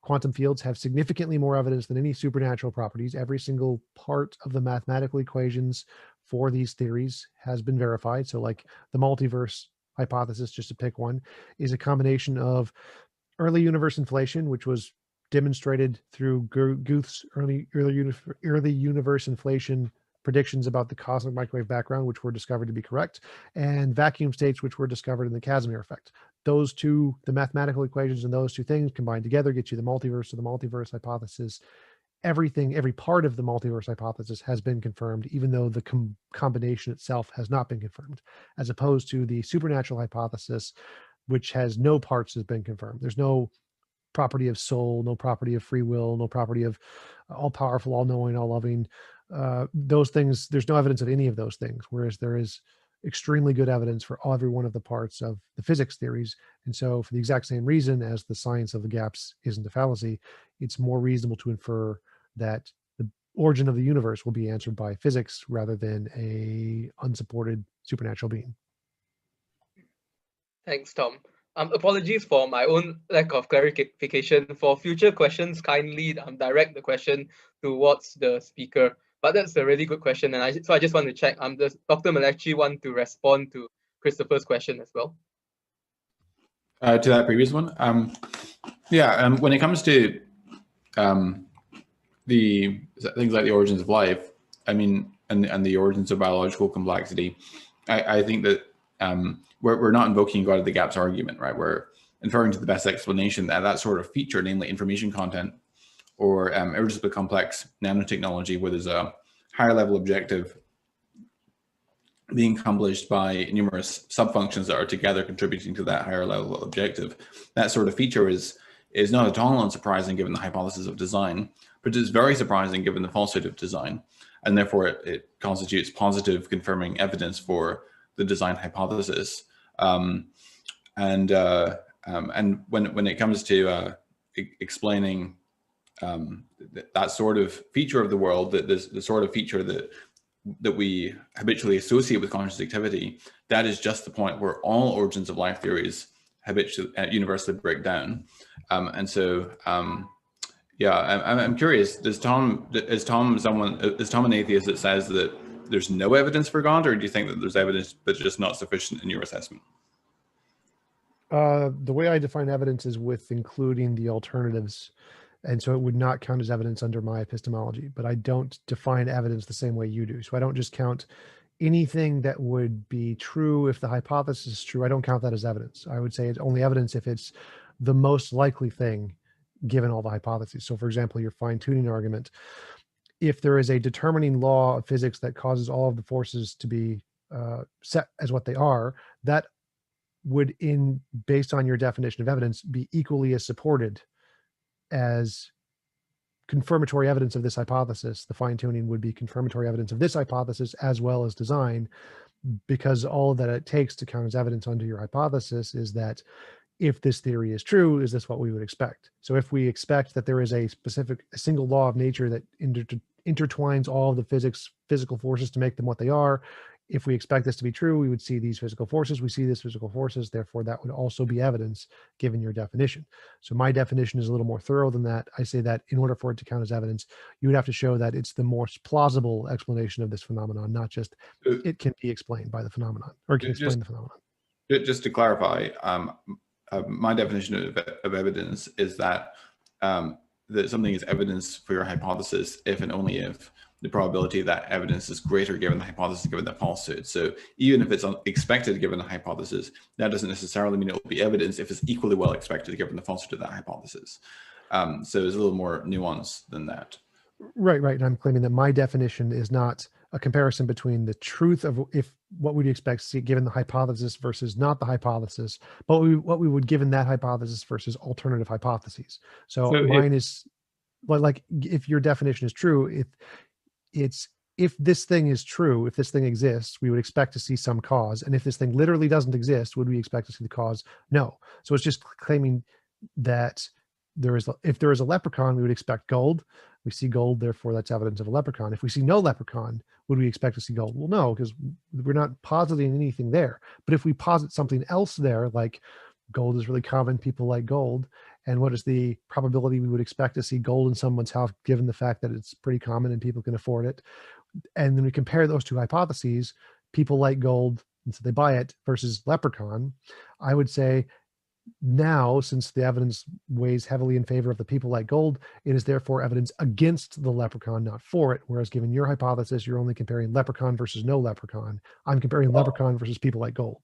quantum fields have significantly more evidence than any supernatural properties. Every single part of the mathematical equations for these theories has been verified. So like the multiverse hypothesis, just to pick one, is a combination of early universe inflation, which was demonstrated through Guth's early universe inflation predictions about the cosmic microwave background, which were discovered to be correct, and vacuum states, which were discovered in the Casimir effect. Those two, the mathematical equations and those two things combined together get you the multiverse. So the multiverse hypothesis, everything, every part of the multiverse hypothesis has been confirmed, even though the combination itself has not been confirmed, as opposed to the supernatural hypothesis, which has no parts has been confirmed. There's no property of soul, no property of free will, no property of all powerful, all knowing, all loving. Those things, there's no evidence of any of those things, whereas there is extremely good evidence for every one of the parts of the physics theories. And so for the exact same reason as the science of the gaps isn't a fallacy, it's more reasonable to infer that the origin of the universe will be answered by physics rather than a unsupported supernatural being. Thanks, Tom. Apologies for my own lack of clarification. For future questions, kindly direct the question towards the speaker. But that's a really good question, and so I just want to check. Does Dr. McLatchie want to respond to Christopher's question as well? To that previous one, when it comes to the things like the origins of life, I mean, and the origins of biological complexity, I think that we're not invoking God of the gaps argument, right? We're inferring to the best explanation that that sort of feature, namely information content or irreducibly complex nanotechnology, where there's a higher level objective being accomplished by numerous subfunctions that are together contributing to that higher level objective. That sort of feature is not at all unsurprising given the hypothesis of design, but it's very surprising given the falsehood of design. And therefore it constitutes positive confirming evidence for the design hypothesis. And when it comes to explaining that sort of feature of the world, that the sort of feature that we habitually associate with conscious activity, that is just the point where all origins of life theories habitually universally break down. I'm curious, is Tom an atheist that says that there's no evidence for God, or do you think that there's evidence but just not sufficient in your assessment? The way I define evidence is with including the alternatives. And so it would not count as evidence under my epistemology, but I don't define evidence the same way you do. So I don't just count anything that would be true if the hypothesis is true. I don't count that as evidence. I would say it's only evidence if it's the most likely thing given all the hypotheses. So for example, your fine-tuning argument, if there is a determining law of physics that causes all of the forces to be set as what they are, that would, based on your definition of evidence, be equally as supported as confirmatory evidence of this hypothesis. The fine-tuning would be confirmatory evidence of this hypothesis as well as design, because all that it takes to count as evidence under your hypothesis is that if this theory is true, is this what we would expect? So if we expect that there is a single law of nature that intertwines all of the physical forces to make them what they are, if we expect this to be true, we would see these physical forces, we see these physical forces, therefore that would also be evidence given your definition. So my definition is a little more thorough than that. I say that in order for it to count as evidence, you would have to show that it's the most plausible explanation of this phenomenon, not just it can be explained by the phenomenon, or it can explain the phenomenon. Just to clarify, my definition of evidence is that that something is evidence for your hypothesis if and only if the probability of that evidence is greater given the hypothesis given the falsehood. So even if it's expected given the hypothesis, that doesn't necessarily mean it will be evidence if it's equally well expected given the falsehood of that hypothesis. So there's a little more nuance than that. Right. And I'm claiming that my definition is not a comparison between the truth of what we'd expect to see given the hypothesis versus not the hypothesis, but what we would given that hypothesis versus alternative hypotheses. So mine is like if your definition is true, if this thing is true, if this thing exists, we would expect to see some cause. And if this thing literally doesn't exist, would we expect to see the cause? No. So it's just claiming that if there is a leprechaun, we would expect gold. We see gold, therefore that's evidence of a leprechaun. If we see no leprechaun, would we expect to see gold? Well, no, because we're not positing anything there. But if we posit something else there, like gold is really common, people like gold, and what is the probability we would expect to see gold in someone's house, given the fact that it's pretty common and people can afford it? And then we compare those two hypotheses, people like gold, and so they buy it, versus leprechaun. I would say now, since the evidence weighs heavily in favor of the people like gold, it is therefore evidence against the leprechaun, not for it. Whereas given your hypothesis, you're only comparing leprechaun versus no leprechaun. I'm comparing leprechaun versus people like gold.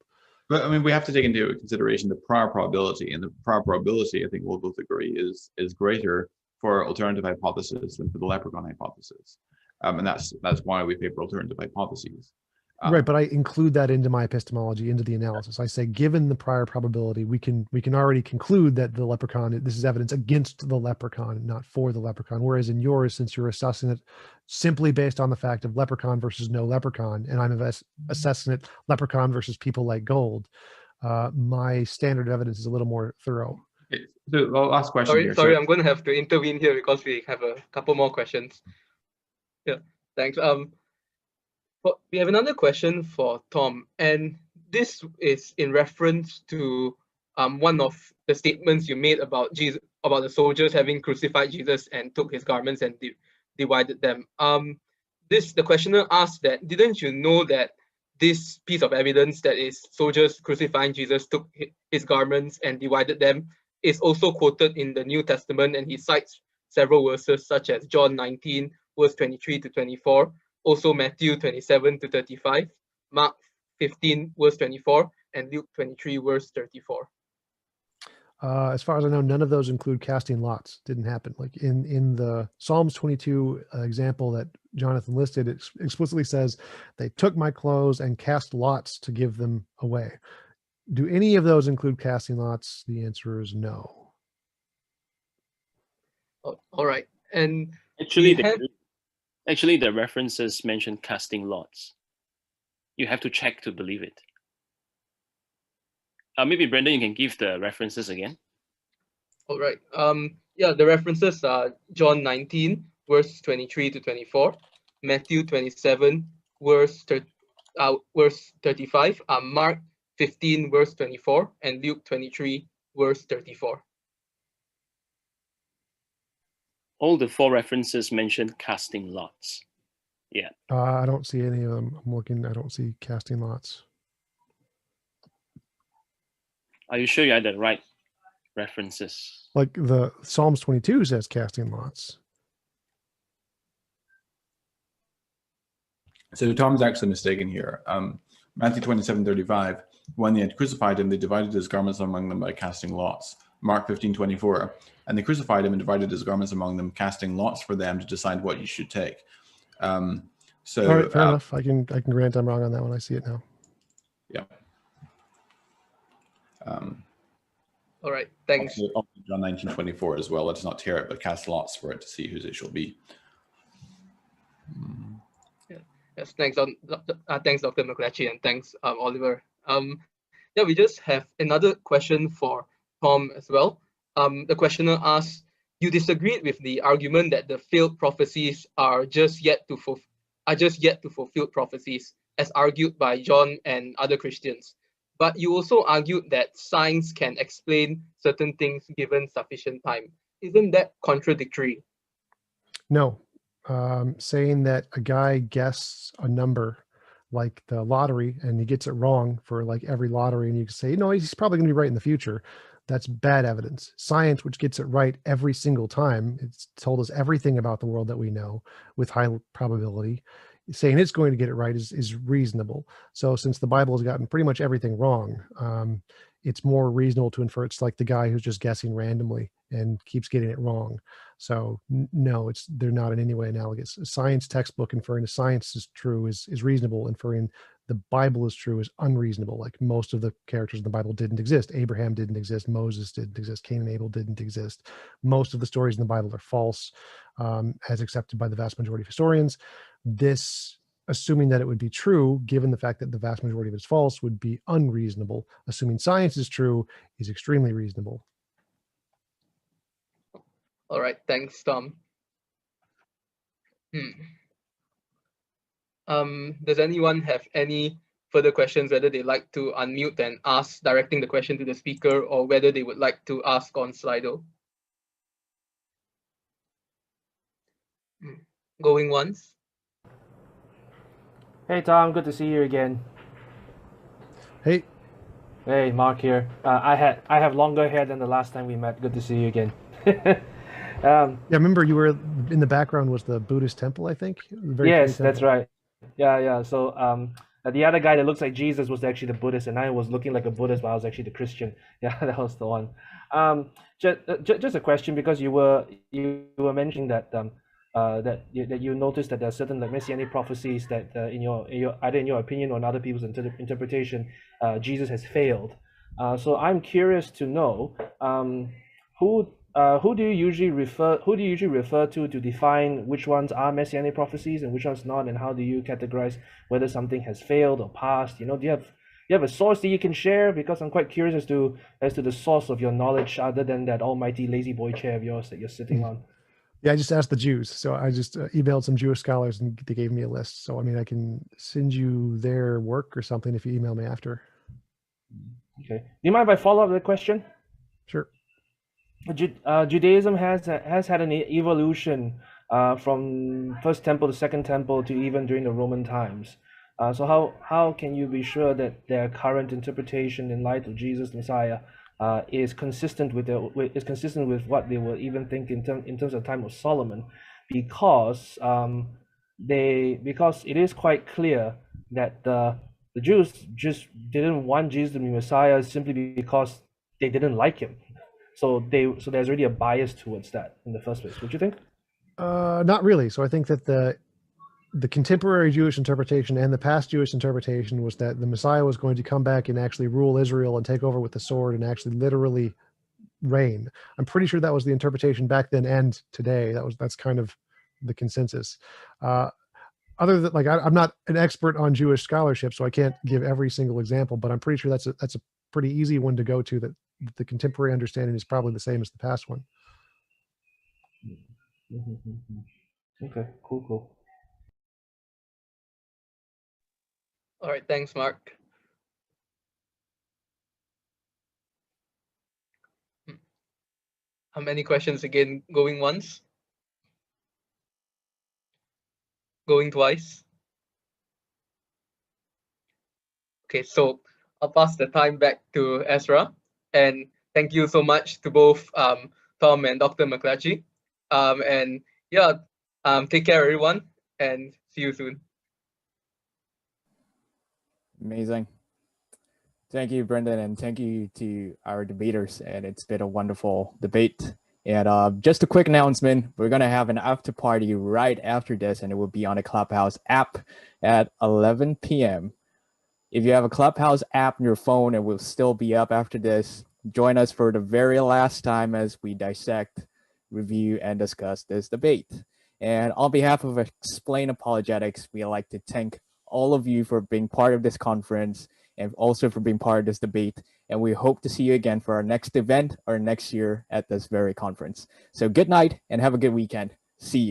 But I mean, we have to take into consideration the prior probability, and the prior probability, I think we'll both agree, is greater for alternative hypothesis than for the leprechaun hypothesis, and that's why we favor alternative hypotheses. Right, but I include that into my epistemology, into the analysis. I say, given the prior probability, we can already conclude that the leprechaun, this is evidence against the leprechaun, not for the leprechaun. Whereas in yours, since you're assessing it simply based on the fact of leprechaun versus no leprechaun, and I'm assessing it leprechaun versus people like gold, my standard of evidence is a little more thorough. Okay, so the last question here. Sorry, I'm going to have to intervene here because we have a couple more questions. Yeah, thanks. But we have another question for Tom, and this is in reference to one of the statements you made about Jesus, about the soldiers having crucified Jesus and took his garments and divided them. The questioner asked that, didn't you know that this piece of evidence, that is soldiers crucifying Jesus, took his garments and divided them, is also quoted in the New Testament, and he cites several verses such as John 19, verse 23 to 24, also Matthew 27 to 35, Mark 15, verse 24, and Luke 23, verse 34. As far as I know, none of those include casting lots. Didn't happen. Like in the Psalms 22 example that Jonathan listed, it explicitly says, they took my clothes and cast lots to give them away. Do any of those include casting lots? The answer is no. Oh, all right. And actually, the references mention casting lots. You have to check to believe it. Maybe Brendan, you can give the references again. All right. Yeah, the references are John 19, verse 23 to 24, Matthew 27, verse 35, Mark 15, verse 24, and Luke 23, verse 34. All the four references mention casting lots. Yeah. I don't see any of them. I'm looking. I don't see casting lots. Are you sure you had the right references? Like the Psalms 22 says casting lots. So Tom's actually mistaken here. Matthew 27:35, when they had crucified him, they divided his garments among them by casting lots. Mark 15:24, and they crucified him and divided his garments among them, casting lots for them to decide what you should take. So all right, fair enough. I can grant I'm wrong on that one. I see it now. Yeah. All right, thanks. Also John 19:24 as well. Let's not tear it, but cast lots for it to see whose it shall be. Yes, thanks, thanks, Dr. McLatchie, and thanks, Oliver. Yeah, we just have another question for Tom as well. The questioner asks, you disagreed with the argument that the failed prophecies are just yet to fulfill prophecies, as argued by John and other Christians. But you also argued that science can explain certain things given sufficient time. Isn't that contradictory? No. Saying that a guy guesses a number like the lottery and he gets it wrong for like every lottery, and you can say, no, he's probably going to be right in the future. That's bad evidence. Science, which gets it right every single time, it's told us everything about the world that we know with high probability. Saying it's going to get it right is reasonable. So since the Bible has gotten pretty much everything wrong, it's more reasonable to infer it's like the guy who's just guessing randomly and keeps getting it wrong. So no, they're not in any way analogous. A science textbook inferring the science is true is reasonable. Inferring the Bible is true is unreasonable. Like most of the characters in the Bible didn't exist. Abraham didn't exist. Moses didn't exist. Cain and Abel didn't exist. Most of the stories in the Bible are false, as accepted by the vast majority of historians. This, assuming that it would be true, given the fact that the vast majority of it is false, would be unreasonable. Assuming science is true is extremely reasonable. All right, thanks, Tom. Does anyone have any further questions, whether they like to unmute and ask, directing the question to the speaker, or whether they would like to ask on Slido? Going once. Hey Tom, good to see you again. Hey, Hey, Mark here. I have longer hair than the last time we met. Good to see you again. yeah, remember you were in the background was the Buddhist temple, I think. The very Yes, pretty that's temple. right. Yeah. So the other guy that looks like Jesus was actually the Buddhist, and I was looking like a Buddhist, but I was actually the Christian. Yeah, that was the one. Just a question, because you were mentioning that that you noticed that there are certain like messianic prophecies that in your either in your opinion or in other people's interpretation, Jesus has failed. So I'm curious to know who do you usually refer to define which ones are messianic prophecies and which ones not, and how do you categorize whether something has failed or passed? Do you have a source that you can share? Because I'm quite curious as to the source of your knowledge, other than that almighty lazy boy chair of yours that you're sitting on. Yeah, I just asked the Jews. So I just emailed some Jewish scholars and they gave me a list. So, I mean, I can send you their work or something if you email me after. Okay. Do you mind if I follow up the question? Sure. Judaism has had an evolution from first temple to second temple to even during the Roman times. So how can you be sure that their current interpretation in light of Jesus Messiah is consistent with what they were even thinking in terms of time of Solomon? Because because it is quite clear that the Jews just didn't want Jesus to be Messiah simply because they didn't like him. So there's already a bias towards that in the first place. Would you think? Not really. So I think that the contemporary Jewish interpretation and the past Jewish interpretation was that the Messiah was going to come back and actually rule Israel and take over with the sword and actually literally reign. I'm pretty sure that was the interpretation back then and today. That's kind of the consensus. Other than like I'm not an expert on Jewish scholarship, so I can't give every single example, but I'm pretty sure that's a pretty easy one to go to, that the contemporary understanding is probably the same as the past one. Okay, cool. All right, thanks, Mark. How many questions again? Going once? Going twice? Okay, so I'll pass the time back to Ezra. And thank you so much to both Tom and Dr. McLatchie. And yeah, take care, everyone, and see you soon. Amazing. Thank you, Brendan, and thank you to our debaters. And it's been a wonderful debate. And just a quick announcement, we're going to have an after party right after this, and it will be on the Clubhouse app at 11 p.m. If you have a Clubhouse app on your phone, it will still be up after this. Join us for the very last time as we dissect, review, and discuss this debate. And on behalf of Explain Apologetics, we'd like to thank all of you for being part of this conference and also for being part of this debate. And we hope to see you again for our next event or next year at this very conference. So good night and have a good weekend. See you.